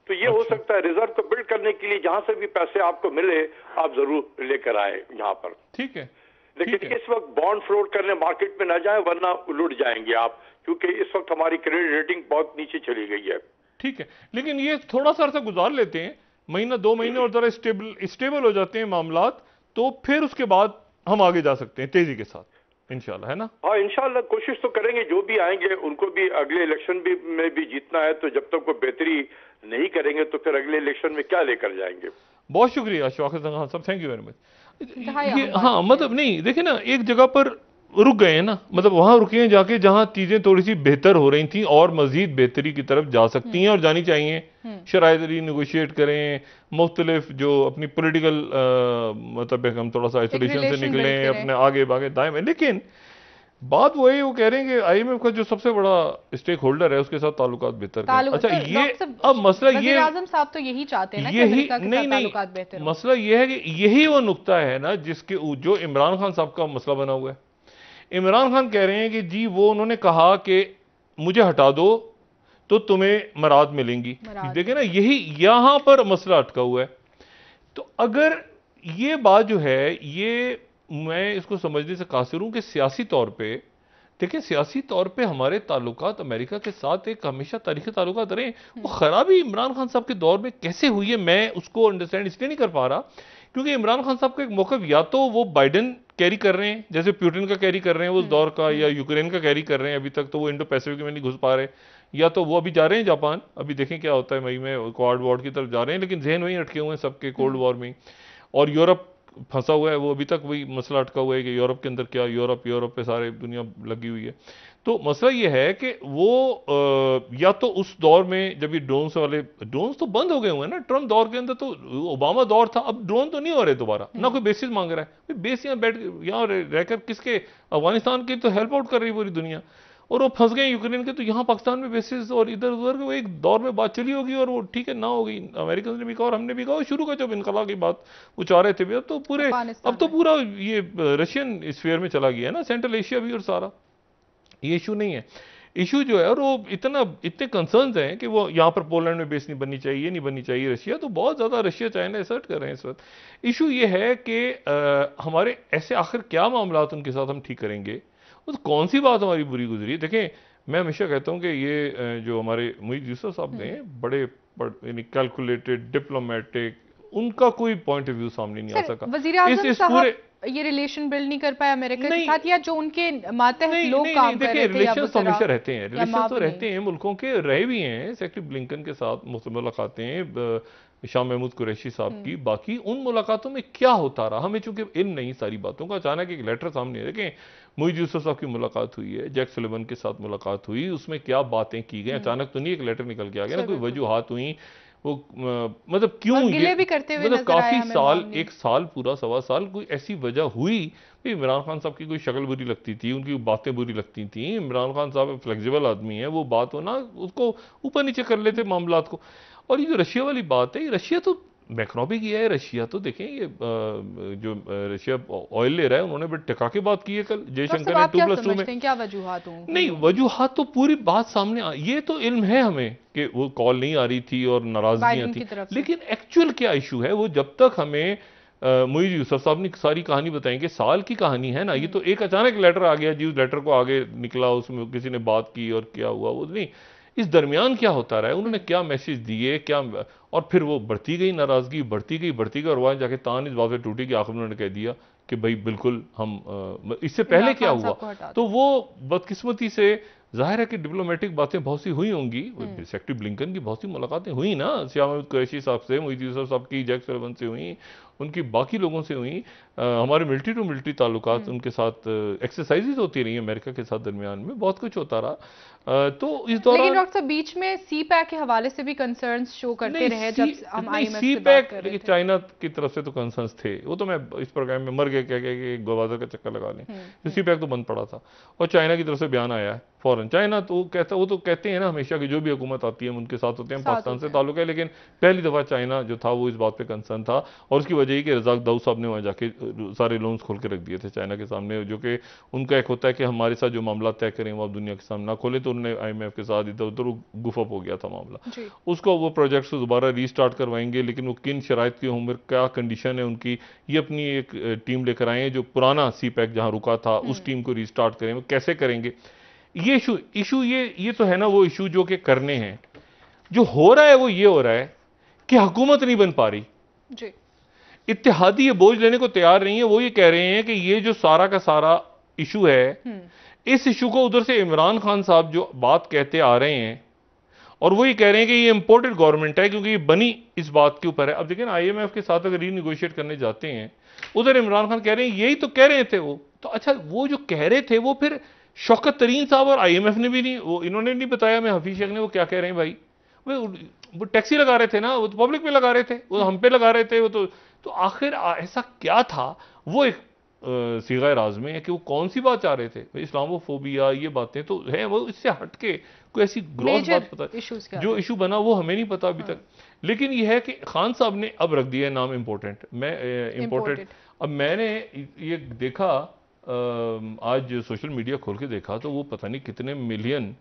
तो ये हो सकता है, रिजर्व को बिल्ड करने के लिए जहां से भी पैसे आपको मिले आप जरूर लेकर आए यहाँ पर। ठीक है। लेकिन इस वक्त बॉन्ड फ्लोट करने मार्केट में ना जाए, वरना लुट जाएंगे आप, क्योंकि इस वक्त हमारी क्रेडिट रेटिंग बहुत नीचे चली गई है। ठीक है, लेकिन ये थोड़ा सा अर्सा गुजार लेते हैं, महीना 2 महीने और जरा स्टेबल हो जाते हैं मामलात, तो फिर उसके बाद हम आगे जा सकते हैं तेजी के साथ इंशाल्लाह, है ना? हाँ, इंशाल्लाह कोशिश तो करेंगे, जो भी आएंगे उनको भी अगले इलेक्शन में भी जीतना है, तो जब तक वो बेहतरी नहीं करेंगे तो फिर अगले इलेक्शन में क्या लेकर जाएंगे। बहुत शुक्रिया इशफाक हसन खान साहब, थैंक यू वेरी मच। हाँ, मतलब नहीं, देखिए ना, एक जगह पर रुक गए हैं ना, मतलब वहां रुके हैं जाके जहां चीजें थोड़ी सी बेहतर हो रही थी और मजीद बेहतरी की तरफ जा सकती हैं और जानी चाहिए। शराइत रीनेगोशिएट करें, मुख्तलिफ जो अपनी पॉलिटिकल मतलब हम थोड़ा सा आइसोलेशन से निकलें, अपने आगे बागे दाएं में। लेकिन बात वो है, वो कह रहे हैं कि IMF का जो सबसे बड़ा स्टेक होल्डर है उसके साथ ताल्लुकात बेहतर करें। अच्छा, ये अब मसला ये आजम साहब तो यही चाहते हैं ना कि अमेरिका के साथ ताल्लुकात बेहतर हो। मसला ये है कि यही वो नुक्ता है ना जिसके जो इमरान खान साहब का मसला बना हुआ है। इमरान खान कह रहे हैं कि जी वो उन्होंने कहा कि मुझे हटा दो तो तुम्हें मराद मिलेंगी। देखिए ना, यही यहां पर मसला अटका हुआ है। तो अगर ये बात जो है, ये मैं इसको समझने से कासिर हूं कि सियासी तौर पे देखिए सियासी तौर पे हमारे ताल्लुकात अमेरिका के साथ एक हमेशा तारीखी ताल्लुकात रहे, वो खराबी इमरान खान साहब के दौर में कैसे हुई है मैं उसको अंडरस्टैंड इसलिए नहीं कर पा रहा क्योंकि इमरान खान साहब का एक मौक़िफ़ या तो वो बाइडेन कैरी कर रहे हैं जैसे पुतिन का कैरी कर रहे हैं उस दौर का, या यूक्रेन का कैरी कर रहे हैं, अभी तक तो वो इंडो पैसिफिक में नहीं घुस पा रहे, या तो वो अभी जा रहे हैं जापान, अभी देखें क्या होता है मई में क्वाड वॉर की तरफ जा रहे हैं, लेकिन जहन वहीं अटके हुए हैं सबके कोल्ड वॉर में, और यूरोप फंसा हुआ है, वो अभी तक वही मसला अटका हुआ है कि यूरोप के अंदर क्या, यूरोप पे सारे दुनिया लगी हुई है। तो मसला ये है कि वो या तो उस दौर में जब ये ड्रोन्स तो बंद हो गए हुए हैं ना, ट्रम्प दौर के अंदर तो ओबामा दौर था, अब ड्रोन तो नहीं हो रहे दोबारा, ना कोई बेसिस मांग रहा है, बेस यहाँ रहकर किसके, अफगानिस्तान की तो हेल्प आउट कर रही है पूरी दुनिया, और वो फंस गए यूक्रेन के, तो यहाँ पाकिस्तान में बेसिस और इधर उधर वो एक दौर में बात चली होगी और वो ठीक है ना होगी, अमेरिकन ने भी कहा और हमने भी कहा, शुरू का जब इनकला की बात वो चाह रहे थे भी, अब तो पूरा ये रशियन स्फीयर में चला गया है ना, सेंट्रल एशिया भी, और सारा ये इशू नहीं है। इशू जो है और वो इतने कंसर्न्स हैं कि वो यहाँ पर पोलैंड में बेस नहीं बननी चाहिए, नहीं बननी चाहिए, रशिया तो बहुत ज़्यादा रशिया चाइना असर्ट कर रहे हैं इस वक्त। इशू ये है कि हमारे ऐसे आखिर क्या मामला उनके साथ हम ठीक करेंगे, तो कौन सी बात हमारी बुरी गुजरी। देखें मैं हमेशा कहता हूँ कि ये जो हमारे मुईद यूसुफ साहब ने बड़े कैलकुलेटेड डिप्लोमेटिक, उनका कोई पॉइंट ऑफ व्यू सामने नहीं आ सका। वज़ीर-ए-आज़म साहब ये रिलेशन बिल्ड नहीं कर पाए अमेरिका के साथ, या जो उनके मातहत लोग काम कर रहे थे, रिलेशंस हमेशा रहते हैं, रिलेशंस तो रहते हैं, मुल्कों के रहे भी हैं, सेक्रेटरी ब्लिंकन के साथ मुलाकातें शाह महमूद कुरैशी साहब की, बाकी उन मुलाकातों में क्या होता रहा हमें चूंकि इल्म नहीं सारी बातों का, अचानक एक लेटर सामने देखें, मुईद यूसुफ साहब की मुलाकात हुई है, जैक सुलिवन के साथ मुलाकात हुई, उसमें क्या बातें की गई, अचानक तो नहीं एक लेटर निकल के आ गया ना, कोई वजूहात हुई, वो मतलब क्यों ये भी करते हुए मतलब काफी साल, एक साल पूरा, सवा साल, कोई ऐसी वजह हुई। इमरान खान साहब की कोई शक्ल बुरी लगती थी, उनकी बातें बुरी लगती थी, इमरान खान साहब फ्लेक्सिबल आदमी है, वो बात हो ना उसको ऊपर नीचे कर लेते मामलात को। और ये जो रशिया वाली बात है, रशिया तो मैक्रो भी किया है, रशिया तो देखें ये जो रशिया ऑयल ले रहा है, उन्होंने बड़ी टिका के बात की है कल जयशंकर ने 2+2 में। क्या वजूहात होंगी? नहीं वजूहात तो पूरी बात सामने ये तो इल्म है हमें कि वो कॉल नहीं आ रही थी और नाराजगियां थी, लेकिन एक्चुअल क्या इशू है वो जब तक हमें मुईद यूसुफ साहब ने सारी कहानी बताएंगे, साल की कहानी है ना, ये तो एक अचानक लेटर आ गया जी, उस लेटर को आगे निकला, उसमें किसी ने बात की और क्या हुआ वो नहीं, इस दरमियान क्या होता रहा है, उन्होंने क्या मैसेज दिए क्या, और फिर वो बढ़ती गई नाराजगी, बढ़ती गई, और वहां जाके तान इस बात पे टूटी कि आखिर उन्होंने कह दिया कि भाई बिल्कुल हम इससे पहले क्या हुआ, तो वो बदकिस्मती से जाहिर है कि डिप्लोमेटिक बातें बहुत सी हुई होंगी, सेक्रेटरी ब्लिंकन की बहुत सी मुलाकातें हुई ना, शाह महमूद कुरैशी साहब से, मुईद यूसुफ साहब की जैक सुलिवन से हुई, उनकी बाकी लोगों से हुई, हमारे मिलिट्री टू मिलिट्री ताल्लुकात उनके साथ, एक्सरसाइजेज होती रही अमेरिका के साथ, दरमियान में बहुत कुछ होता रहा। तो इस दौरान लेकिन डॉक्टर साहब बीच में CPEC के हवाले से भी कंसर्न्स शो करते रहे जब हम IMF से बात कर रहे थे। चाइना की तरफ से तो कंसर्न्स थे, वो तो मैं इस प्रोग्राम में मर गए कह के गवादर का चक्कर लगा लें, तो CPEC तो बंद पड़ा था, और चाइना की तरफ से बयान आया है फौरन, चाइना तो वो तो कहते हैं ना हमेशा कि जो भी हुकूमत आती है उनके साथ होते हैं, पाकिस्तान से ताल्लुक है, लेकिन पहली दफा चाइना जो था वो इस बात पे कंसर्न था, और उसकी वजह कि रज़ाक दाऊद साहब ने वहाँ जाके सारे लोन्स खोल के रख दिए थे चाइना के सामने, जो कि उनका एक होता है कि हमारे साथ जो मामला तय करें वो आप दुनिया के सामने ना खोले, तो उन्होंने IMF के साथ इधर उधर गुफअप हो गया था मामला, उसको वो प्रोजेक्ट्स दोबारा रीस्टार्ट करवाएंगे, लेकिन वो किन शराइत की उम्र क्या कंडीशन है उनकी, ये अपनी एक टीम लेकर आए हैं जो पुराना CPEC जहां रुका था उस टीम को रीस्टार्ट करें, वो कैसे करेंगे, ये इशू ये तो है ना वो इशू जो कि करने हैं। जो हो रहा है वो ये हो रहा है कि हुकूमत नहीं बन पा रही जी, इत्तेहादी ये बोझ लेने को तैयार नहीं है, वो ये कह रहे हैं कि ये जो सारा का सारा इशू है, इस इशू को उधर से इमरान खान साहब जो बात कहते आ रहे हैं, और वो ये कह रहे हैं कि ये इंपोर्टेड गवर्नमेंट है क्योंकि ये बनी इस बात के ऊपर है। अब देखिए ना IMF के साथ अगर रीनिगोशिएट करने जाते हैं, उधर इमरान खान कह रहे हैं यही तो कह रहे थे वो, तो अच्छा वो जो कह रहे थे वो फिर शौकत तरीन साहब और IMF ने भी नहीं, वो इन्होंने नहीं बताया, मैं हफीज शेख ने वो क्या कह रहे हैं भाई, वो टैक्सी लगा रहे थे ना, वो तो पब्लिक पे लगा रहे थे, वो हम पे लगा रहे थे, वो तो आखिर ऐसा क्या था, वो एक सीगा राज में है कि वो कौन सी बात चाह रहे थे, इस्लामोफोबिया ये बातें तो है, वो इससे हटके कोई ऐसी ग्रॉस बात पता जो इशू बना वो हमें नहीं पता अभी तक, लेकिन ये है कि खान साहब ने अब रख दिया है नाम इम्पोर्टेंट, मैं इम्पोर्टेंट, अब मैंने ये देखा आज सोशल मीडिया खोल के देखा तो वो पता नहीं कितने मिलियन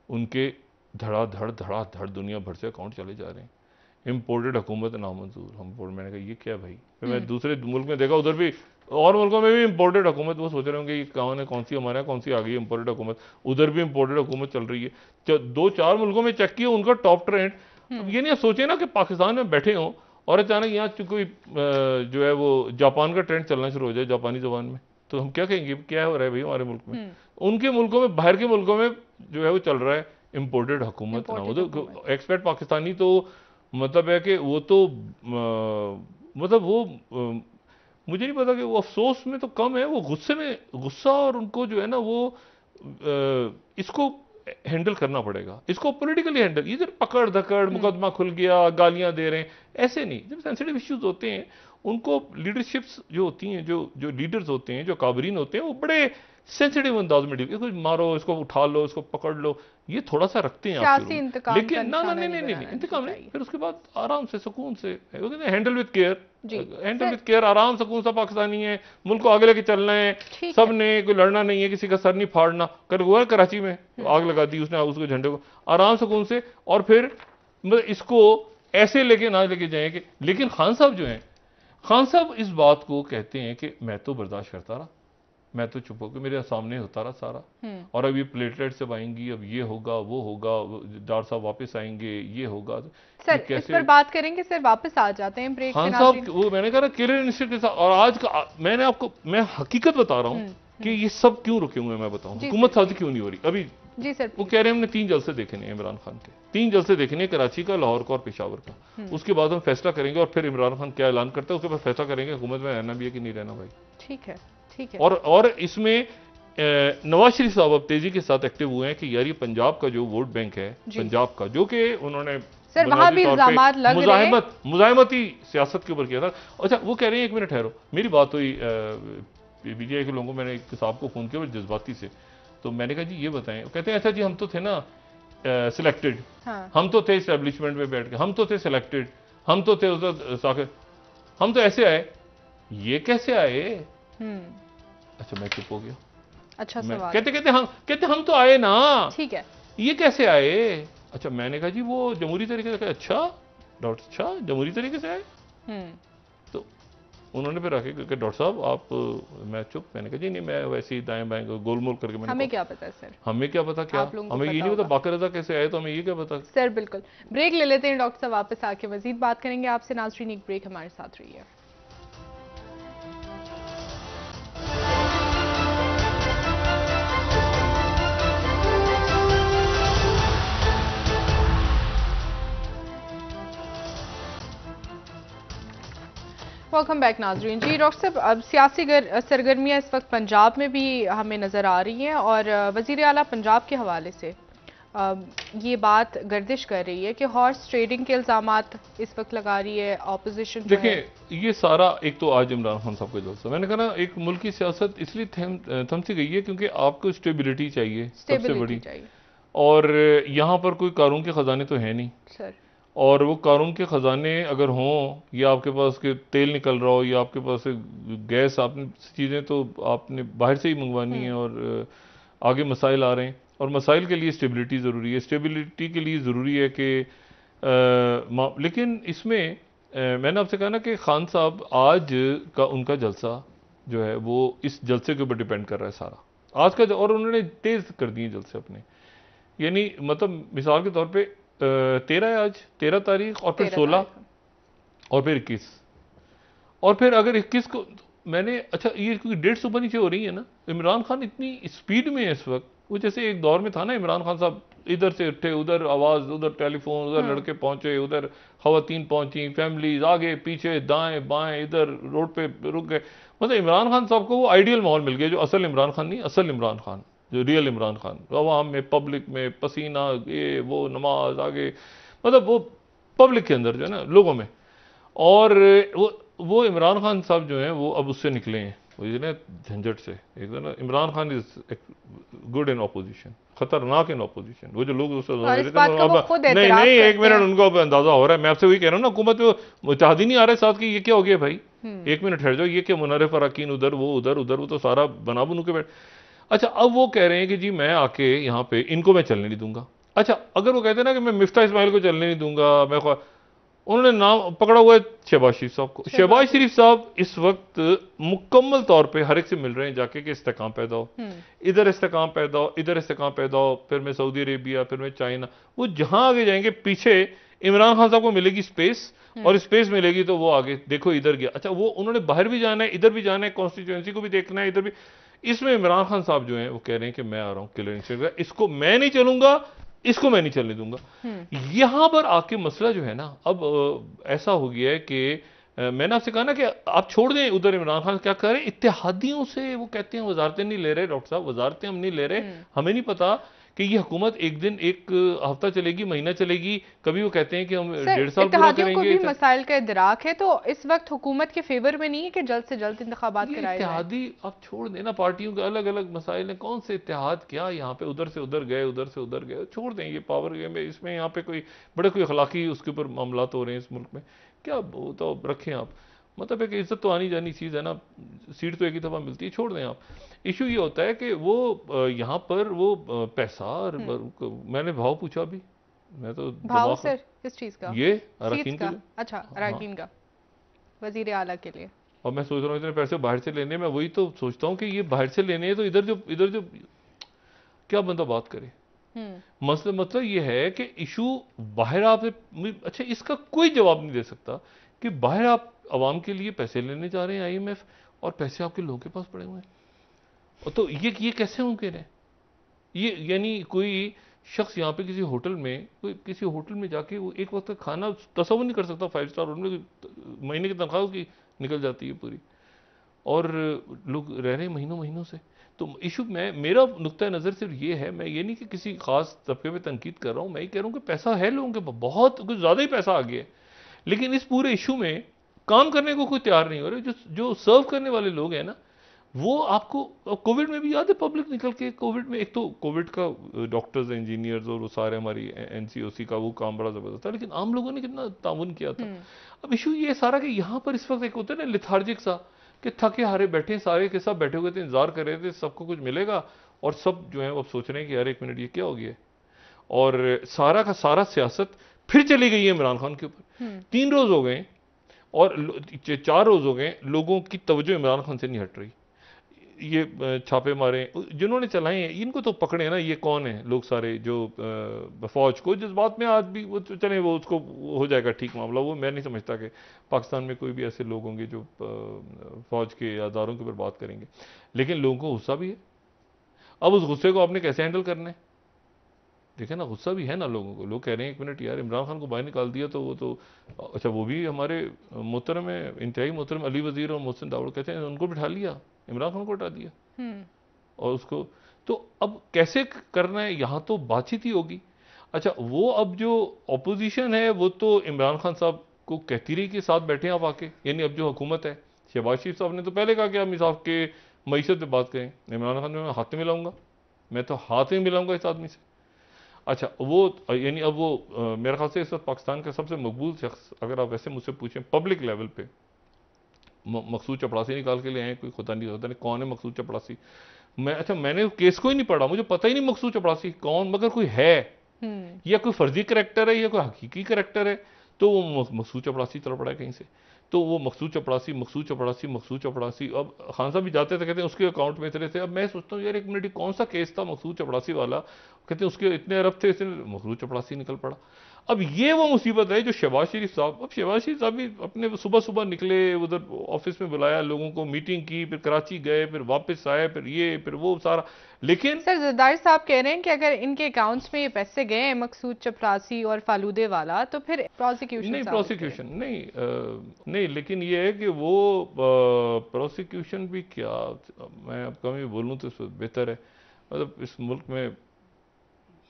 उनके धड़ाधड़ दुनिया भर से अकाउंट चले जा रहे हैं, इम्पोर्टेड हुकूमत नामंजूर, हम मैंने कहा ये क्या भाई, फिर मैं दूसरे मुल्क में देखा उधर भी और मुल्कों में भी इंपोर्टेड हुकूमत, वो सोच रहे होंगे ये कौन है, कौन सी हमारे यहाँ कौन सी आ गई इंपोर्टेड हुकूमत, उधर भी इंपोर्टेड हुकूमत चल रही है। 2-4 मुल्कों में चेक किया उनका टॉप ट्रेंड। ये नहीं सोचे ना कि पाकिस्तान में बैठे हों और अचानक यहाँ कोई जो है वो जापान का ट्रेंड चलना शुरू हो जाए जापानी जबान में, तो हम क्या कहेंगे क्या हो रहा है भाई हमारे मुल्क में। उनके मुल्कों में, बाहर के मुल्कों में जो है वो चल रहा है इंपोर्टेड हुकूमत ना, वो तो एक्सपेट पाकिस्तानी तो मतलब है कि वो तो मतलब वो मुझे नहीं पता कि वो अफसोस में तो कम है, वो गुस्से में, गुस्सा, और उनको जो है ना वो इसको हैंडल करना पड़ेगा, इसको पॉलिटिकली हैंडल। इधर पकड़ धकड़, मुकदमा खुल गया, गालियां दे रहे हैं, ऐसे नहीं। जब सेंसिटिव इश्यूज होते हैं उनको लीडरशिप्स जो होती हैं, जो लीडर्स होते हैं, जो काबरीन होते हैं, वो बड़े सेंसिटिव अंदाज में डील, इसको मारो, इसको उठा लो, इसको पकड़ लो, ये थोड़ा सा रखते हैं आपके लोग। लेकिन ना नहीं, इंतकाम नहीं, फिर उसके बाद आराम से सुकून से handle with care, handle with care, आराम सुकून सा पाकिस्तानी है, मुल्क को आगे लेके चलना है, सब ने कोई लड़ना नहीं है, किसी का सर नहीं फाड़ना। कर हुआ कराची में आग लगा दी उसने, उसके झंडे को, आराम सुकून से। और फिर मतलब इसको ऐसे लेके ना लेके जाए कि, लेकिन खान साहब जो हैं, खान साहब इस बात को कहते हैं कि मैं तो बर्दाश्त करता रहा, मैं तो चुप होकर मेरे सामने होता रहा सारा, और अब ये प्लेटलेट सब आएंगी, अब ये होगा, वो होगा, डॉक्टर साहब वापस आएंगे, ये होगा। सर कैसे इस पर बात करेंगे, सर वापस आ जाते हैं ब्रेक। खान साहब वो मैंने कहा ना क्लियर इनिशिएटिव के साथ, और आज का मैंने आपको मैं हकीकत बता रहा हूँ कि ये सब क्यों रुके हुए हैं, मैं बताऊँ हुकूमत साजी क्यों नहीं हो रही अभी। जी सर, वो कह रहे हैं हमने 3 जलसे देखने हैं इमरान खान के, 3 जलसे देखने हैं, कराची का, लाहौर का और पेशावर का। उसके बाद हम फैसला करेंगे, और फिर इमरान खान क्या ऐलान करता है उसके बाद फैसला करेंगे हुकूमत में रहना भी है कि नहीं रहना भाई। ठीक है, ठीक है। और इसमें नवाज शरीफ साहब अब तेजी के साथ एक्टिव हुए हैं कि यार ये पंजाब का जो वोट बैंक है पंजाब का, जो कि उन्होंने सर वहां भी इल्जामात लग रहे हैं, मुजाहिमती सियासत के ऊपर किया था। अच्छा वो कह रहे हैं, 1 मिनट ठहरो, मेरी बात हुई बीजेपी के लोगों को, मैंने एक साहब को फोन किया जज्बाती से, तो मैंने कहा जी ये बताएं, कहते हैं अच्छा जी हम तो थे ना सिलेक्टेड, हम तो थे एस्टेब्लिशमेंट में बैठ के, हम तो थे सिलेक्टेड, हम तो थे उधर साके, हम तो ऐसे आए, ये कैसे आए। अच्छा मैं चुप हो गया। अच्छा सवाल। कहते हम तो आए ना, ठीक है, ये कैसे आए। अच्छा मैंने कहा जी वो जमहूरी तरीके से। अच्छा डॉक्टर, अच्छा जमहूरी तरीके से आए। तो उन्होंने फिर आके कि डॉक्टर साहब आप, मैं चुप, मैंने कहा जी नहीं मैं वैसे ही दाएं बाएं गोलमोल करके, मैंने हमें क्या पता सर, हमें क्या पता, क्या हमें ये नहीं पता बाकी रजा कैसे आए, तो हमें ये क्या पता सर। बिल्कुल, ब्रेक ले लेते हैं डॉक्टर साहब, वापस आके मजीद बात करेंगे आपसे। नाज़रीन एक ब्रेक हमारे साथ रही है। वेलकम बैक नाजरीन। जी डॉक्टर साहब, अब सियासी सरगर्मियाँ इस वक्त पंजाब में भी हमें नज़र आ रही हैं, और वज़ीर आला पंजाब के हवाले से ये बात गर्दिश कर रही है कि हॉर्स ट्रेडिंग के इल्ज़ामात इस वक्त लगा रही है ऑपोजिशन। देखिए ये सारा, एक तो आज इमरान खान साहब का जलसा, मैंने कहा ना एक मुल्क की सियासत इसलिए थम सी गई है क्योंकि आपको स्टेबिलिटी चाहिए, सबसे बड़ी, और यहाँ पर कोई कानून के खजाने तो है नहीं सर, और वो कानून के खजाने अगर हों, या आपके पास के तेल निकल रहा हो, या आपके पास गैस, आपने चीज़ें तो आपने बाहर से ही मंगवानी है, और आगे मसाइल आ रहे हैं, और मसाइल के लिए स्टेबिलिटी ज़रूरी है, स्टेबिलिटी के लिए ज़रूरी है कि लेकिन इसमें मैंने आपसे कहा ना कि खान साहब आज का उनका जलसा जो है वो इस जलसे के ऊपर डिपेंड कर रहा है सारा आज का, और उन्होंने तेज़ कर दिए जलसे अपने, यानी मतलब मिसाल के तौर पे 13 है आज, 13 तारीख, और फिर 16, और फिर 21, और फिर अगर 21 को मैंने, अच्छा ये क्योंकि डेट्स ऊपर नीचे हो रही है ना, इमरान खान इतनी स्पीड में है इस वक्त, वो जैसे एक दौर में था ना, इमरान खान साहब इधर से उठे, उधर आवाज़, उधर टेलीफोन, उधर लड़के पहुंचे, उधर खवातीन पहुंची, फैमिलीज आगे पीछे दाएं बाएं, इधर रोड पे रुक गए। मतलब इमरान खान साहब को वो आइडियल माहौल मिल गया, जो असल इमरान खान नहीं, असल इमरान खान, जो रियल इमरान खान, अवाम में, पब्लिक में, पसीना, ये वो, नमाज आगे, मतलब वो पब्लिक के अंदर जो है ना, लोगों में। और वो इमरान खान साहब जो हैं वो अब उससे निकले हैं, वो ना झंझट से। एक ना Imran Khan is good in opposition, खतरनाक इन ऑपोजिशन। वो जो लोग नहीं, 1 मिनट, उनको अब अंदाजा हो रहा है। मैं आपसे वही कह रहा हूँ ना, हुकूमत में मुजाहिद नहीं आ रहे साथ की, ये क्या हो गया भाई, 1 मिनट ठहर जाओ, ये क्या मुनारिफ अराकीन उधर, वो उधर, वो तो सारा बना बुनू के बैठ। अच्छा अब वो कह रहे हैं कि जी मैं आके यहाँ पे इनको मैं चलने नहीं दूंगा। अच्छा अगर वो कहते हैं ना कि मैं मिफ्ता इस्माइल को चलने नहीं दूंगा, मैं उन्होंने नाम पकड़ा हुआ है शहबाज शरीफ साहब को। शहबाज शरीफ साहब इस वक्त मुकम्मल तौर पे हर एक से मिल रहे हैं जाके कि इस्तेकाम पैदा हो, इधर इस्तेकाम पैदा हो, इधर इस्तेकाम पैदा हो, फिर मैं सऊदी अरेबिया, फिर मैं चाइना, वो जहां आगे जाएंगे पीछे इमरान खान साहब को मिलेगी स्पेस, और स्पेस मिलेगी तो वो आगे देखो इधर गया। अच्छा, वो उन्होंने बाहर भी जाना है, इधर भी जाना है, कॉन्स्टिट्यूएंसी को भी देखना है, इधर भी। इसमें इमरान खान साहब जो हैं वो कह रहे हैं कि मैं आ रहा हूं किलर इंस्टीट्यूट, इसको मैं नहीं चलूंगा, इसको मैं नहीं चलने दूंगा। यहां पर आके मसला जो है ना, अब ऐसा हो गया है कि मैंने आपसे कहा ना कि आप छोड़ दें उधर इमरान खान क्या करें, इत्तेहादियों से वो कहते हैं वजारतें नहीं ले रहे डॉक्टर साहब, वजारतें हम नहीं ले रहे, हमें नहीं पता कि ये हुकूमत एक दिन, एक हफ्ता चलेगी, महीना चलेगी, कभी वो कहते हैं कि हम 1.5 साल पूरा करेंगे। को भी मसाइल का इदराक है, तो इस वक्त हुकूमत के फेवर में नहीं है कि जल्द से जल्द इंतखाबात कराए जाएं। इत्तेहादी आप छोड़ देना, पार्टियों के अलग अलग मसाइल हैं, कौन से इत्तेहाद क्या, यहाँ पे उधर से उधर गए, उधर से उधर गए, छोड़ दें ये पावर गेम है, इसमें यहाँ पे कोई बड़े कोई अखलाकी उसके ऊपर मामला हो रहे हैं इस मुल्क में, क्या वो तो रखें आप, मतलब है कि इज्जत तो आनी जानी चीज़ है ना, सीट तो एक ही दफ़ा मिलती है, छोड़ दें आप। इशू ये होता है कि वो यहाँ पर वो पैसा, और मैंने भाव पूछा भी, मैं तो भाव सर किस चीज़ का, ये अराकीन का, अच्छा अराकीन का, वजीर आला के लिए, और मैं सोच रहा हूँ इतने पैसे बाहर से लेने, मैं वही तो सोचता हूँ कि ये बाहर से लेने हैं तो इधर जो क्या बंदा बात करे। मतलब ये है कि इशू बाहर आप, अच्छा इसका कोई जवाब नहीं दे सकता कि बाहर आप आवाम के लिए पैसे लेने जा रहे हैं IMF, और पैसे आपके लोगों के पास पड़े हुए हैं, और तो ये कैसे मुमकिन है? ये यानी कोई शख्स यहाँ पे किसी होटल में जाके वो एक वक्त का खाना तस्वुर नहीं कर सकता, 5 स्टार होटल में महीने की तनख्वाह उसकी निकल जाती है पूरी, और लोग रह रहे हैं महीनों महीनों से। तो इशू मेरा नुक्ता नज़र सिर्फ ये है, मैं ये नहीं कि किसी खास तबके पे तनकीद कर रहा हूँ, मैं ये कह रहा हूँ कि पैसा है लोगों के पास, बहुत कुछ ज़्यादा ही पैसा आ गया है, लेकिन इस पूरे इशू में काम करने को कोई तैयार नहीं हो रहे। जो सर्व करने वाले लोग हैं ना, वो आपको कोविड में भी याद है, पब्लिक निकल के कोविड में, एक तो कोविड का डॉक्टर्स, इंजीनियर्स और वो सारे हमारी NCOC का वो काम बड़ा ज़बरदस्त था, लेकिन आम लोगों ने कितना ताउन किया था। अब इशू ये सारा कि यहाँ पर इस वक्त एक होता है ना लिथार्जिक सा, कि थके हारे बैठे सारे के सब बैठे हुए थे, इंतजार कर रहे थे सबको कुछ मिलेगा, और सब जो है अब सोच रहे हैं कि यार 1 मिनट ये क्या हो गया, और सारा का सारा सियासत फिर चली गई है इमरान खान के ऊपर। 3 रोज हो गए और 4 रोज हो गए, लोगों की तवज्जो इमरान खान से नहीं हट रही। ये छापे मारे जिन्होंने चलाए हैं, इनको तो पकड़े ना, ये कौन है लोग सारे जो फौज को, जिस बात में आज भी वो चले, वो उसको हो जाएगा ठीक मामला, वो मैं नहीं समझता कि पाकिस्तान में कोई भी ऐसे लोग होंगे जो फौज के अदारों के ऊपर बात करेंगे, लेकिन लोगों को गुस्सा भी है। अब उस गुस्से को आपने कैसे हैंडल करना है, देखे ना, गुस्सा भी है ना लोगों को, लोग कह रहे हैं 1 मिनट यार, इमरान खान को बाहर निकाल दिया तो वो तो, अच्छा वो भी हमारे मोहतरम है, इंतहाई मोहतरम अली वजीर और मोहसिन दाऊद कहते हैं उनको बिठा लिया, इमरान खान को हटा दिया, और उसको तो अब कैसे करना है, यहाँ तो बातचीत ही होगी। अच्छा, वो अब जो अपोजिशन है वो तो इमरान खान साहब को कहती रही कि साथ बैठे आप आके, यानी अब जो हुकूमत है, शहबाज शरीफ साहब ने तो पहले कहा कि आप साहब के मईशत पे बात करें, इमरान खान ने हाथ में मिलाऊंगा, मैं तो हाथ में मिलाऊंगा इस आदमी से। अच्छा, वो यानी अब वो मेरे ख्याल से इस वक्त पाकिस्तान का सबसे मकबूल शख्स, अगर आप वैसे मुझसे पूछें पब्लिक लेवल पे, मकसूद चपड़ासी निकाल के ले आए, कोई खुदा नहीं कौन है मकसूद चपड़ासी। मैंने केस को ही नहीं पढ़ा, मुझे पता ही नहीं मकसूद चपड़ासी कौन, मगर कोई है या कोई फर्जी करैक्टर है या कोई हकीकी करैक्टर है, तो वो मकसूद चपड़ासी चल पड़ा है कहीं से, तो वो मकसूद चपड़ासी। अब खान साहब भी जाते थे, कहते हैं उसके अकाउंट में इतने थे। अब मैं सोचता हूँ यार 1 मिनट कौन सा केस था मकसूद चपड़ासी वाला, कहते हैं उसके इतने अरब थे, इसलिए मकसूद चपड़ासी निकल पड़ा। अब ये वो मुसीबत है जो शहबाज शरीफ साहब, अब शहबाज शरीफ साहब भी अपने सुबह निकले, उधर ऑफिस में बुलाया लोगों को, मीटिंग की, फिर कराची गए, फिर वापस आए, फिर ये फिर वो सारा। लेकिन सर जरदारी साहब कह रहे हैं कि अगर इनके अकाउंट्स में ये पैसे गए मकसूद चपरासी और फालूदे वाला, तो फिर प्रोसिक्यूशन नहीं, लेकिन ये है कि वो प्रोसिक्यूशन भी क्या, मैं अब कम ही बोलूँ तो बेहतर है, मतलब इस मुल्क में,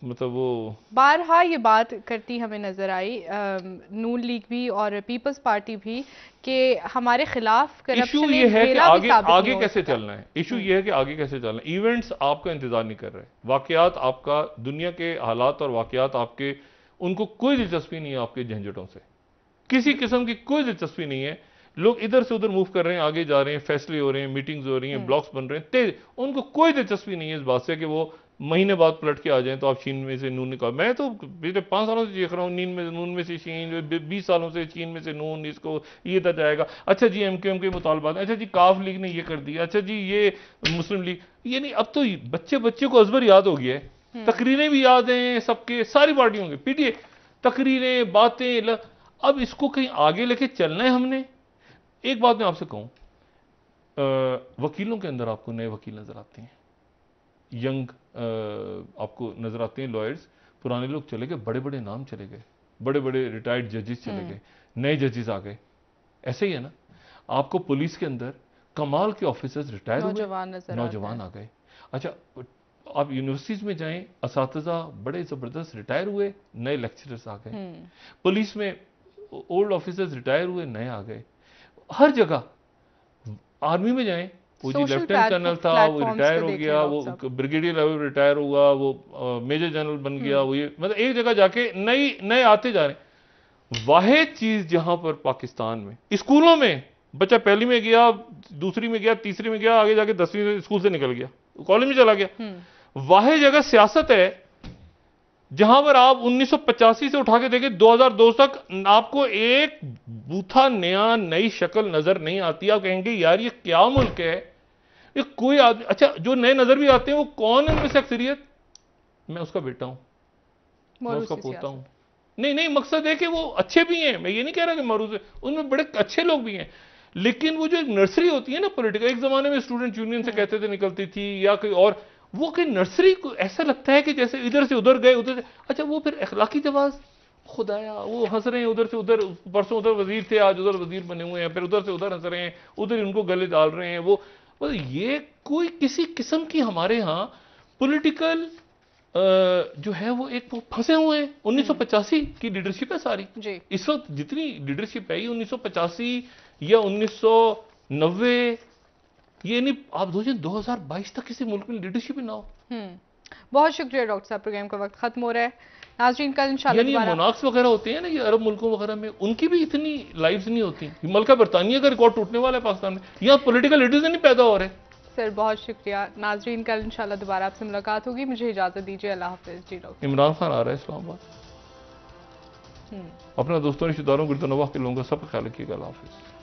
मतलब वो बारहा ये बात करती हमें नजर आई नून लीग भी और पीपल्स पार्टी भी, कि हमारे खिलाफ करप्शन इशू ये है कि आगे कैसे चलना है, इशू ये है कि आगे कैसे चलना है। इवेंट्स आपका इंतजार नहीं कर रहे, वाकयात आपका, दुनिया के हालात और वाकयात आपके, उनको कोई दिलचस्पी नहीं है आपके झंझटों से, किसी किस्म की कोई दिलचस्पी नहीं है। लोग इधर से उधर मूव कर रहे हैं, आगे जा रहे हैं, फैसले हो रहे हैं, मीटिंग्स हो रही हैं, ब्लॉक्स बन रहे हैं तेज, उनको कोई दिलचस्पी नहीं है इस बात से कि वो महीने बाद पलट के आ जाएं तो आप चीन में से नून निकाल। मैं तो पिछले 5 सालों से देख रहा हूँ, नून में से चीन, 20 सालों से चीन में से नून, इसको ये तक जाएगा। अच्छा जी एमक्यूएम के मुतालबात, अच्छा जी काफ लीग ने ये कर दिया, अच्छा जी ये मुस्लिम लीग, ये नहीं। अब तो बच्चे को अजबर याद हो गया है, तकरीरें भी याद हैं सबके, सारी पार्टियों के पीटीए तकरीरें, बातें। अब इसको कहीं आगे लेके चलना है हमने। एक बात मैं आपसे कहूं, वकीलों के अंदर आपको नए वकील नजर आते हैं, यंग आपको नजर आते हैं लॉयर्स। पुराने लोग चले गए, बड़े बड़े नाम चले गए, बड़े बड़े रिटायर्ड जजेस चले गए, नए जजेस आ गए। ऐसे ही है ना, आपको पुलिस के अंदर कमाल के ऑफिसर्स रिटायर हुए, नौजवान आ गए। अच्छा, आप यूनिवर्सिटीज में जाएं, असातिज़ा बड़े जबरदस्त रिटायर हुए, नए लेक्चरर्स आ गए। पुलिस में ओल्ड ऑफिसर्स रिटायर हुए, नए आ गए। हर जगह, आर्मी में जाएं, वो जी लेफ्टिनेंट कर्नल था वो रिटायर हो गया, वो ब्रिगेडियर लेवल रिटायर हुआ, वो मेजर जनरल बन गया, वो ये मतलब एक जगह जाके नए आते जा रहे हैं। वाहिद चीज जहां पर पाकिस्तान में स्कूलों में बच्चा पहली में गया, दूसरी में गया, तीसरी में गया, आगे जाके 10वीं स्कूल से निकल गया, कॉलेज में चला गया। वाहिद जगह सियासत है जहां पर आप 1985 से उठा के देखें 2002 तक आपको एक बूथा नई शक्ल नजर नहीं आती। आप कहेंगे यार ये क्या मुल्क है, ये कोई आदमी। अच्छा, जो नए नजर भी आते हैं वो कौन है उनमें से अक्सरियत? मैं उसका बेटा हूं, मैं उसका पोता हूं। नहीं, मकसद है कि वो अच्छे भी हैं, मैं ये नहीं कह रहा कि मरूज है, उनमें बड़े अच्छे लोग भी हैं। लेकिन वो जो एक नर्सरी होती है ना पॉलिटिकल, एक जमाने में स्टूडेंट यूनियन से कहते थे निकलती थी, या कोई और, वो कहीं नर्सरी को ऐसा लगता है कि जैसे इधर से उधर गए, उधर से। अच्छा, वो फिर अखलाकी जवाब, खुदाया वो हंस रहे हैं उधर से उधर, परसों उधर वजीर थे, आज उधर वजीर बने हुए हैं, फिर उधर से उधर हंस रहे हैं, उधर उनको गले डाल रहे हैं। वो ये कोई किसी किस्म की हमारे यहाँ पॉलिटिकल जो है वो एक फंसे हुए हैं। 1985 की लीडरशिप है सारी जी। इस वक्त जितनी लीडरशिप है 1985 या 1990, ये नहीं आप 2022 तक किसी मुल्क में लीडरशिप ही ना हो। बहुत शुक्रिया डॉक्टर साहब, प्रोग्राम का वक्त खत्म हो रहा है। नाज़रीन कल इंशाल्लाह मोनाक्स वगैरह होते हैं ना ये अरब मुल्कों वगैरह में, उनकी भी इतनी लाइव्स नहीं होती। मलका बरतानिया का रिकॉर्ड टूटने वाला है पाकिस्तान में, यहाँ पॉलिटिकल लीडर्स नहीं पैदा हो रहे। सर बहुत शुक्रिया। नाज़रीन कल इंशाल्लाह दोबारा आपसे मुलाकात होगी, मुझे इजाजत दीजिए, अल्लाह हाफिज़। जी डॉक्टर। इमरान खान आ रहा है इस्लामाबाद, अपना दोस्तों रिश्तेदारों गिरदनवाह के लोगों का सब ख्याल रखिएगा। अल्लाह हाफिज़।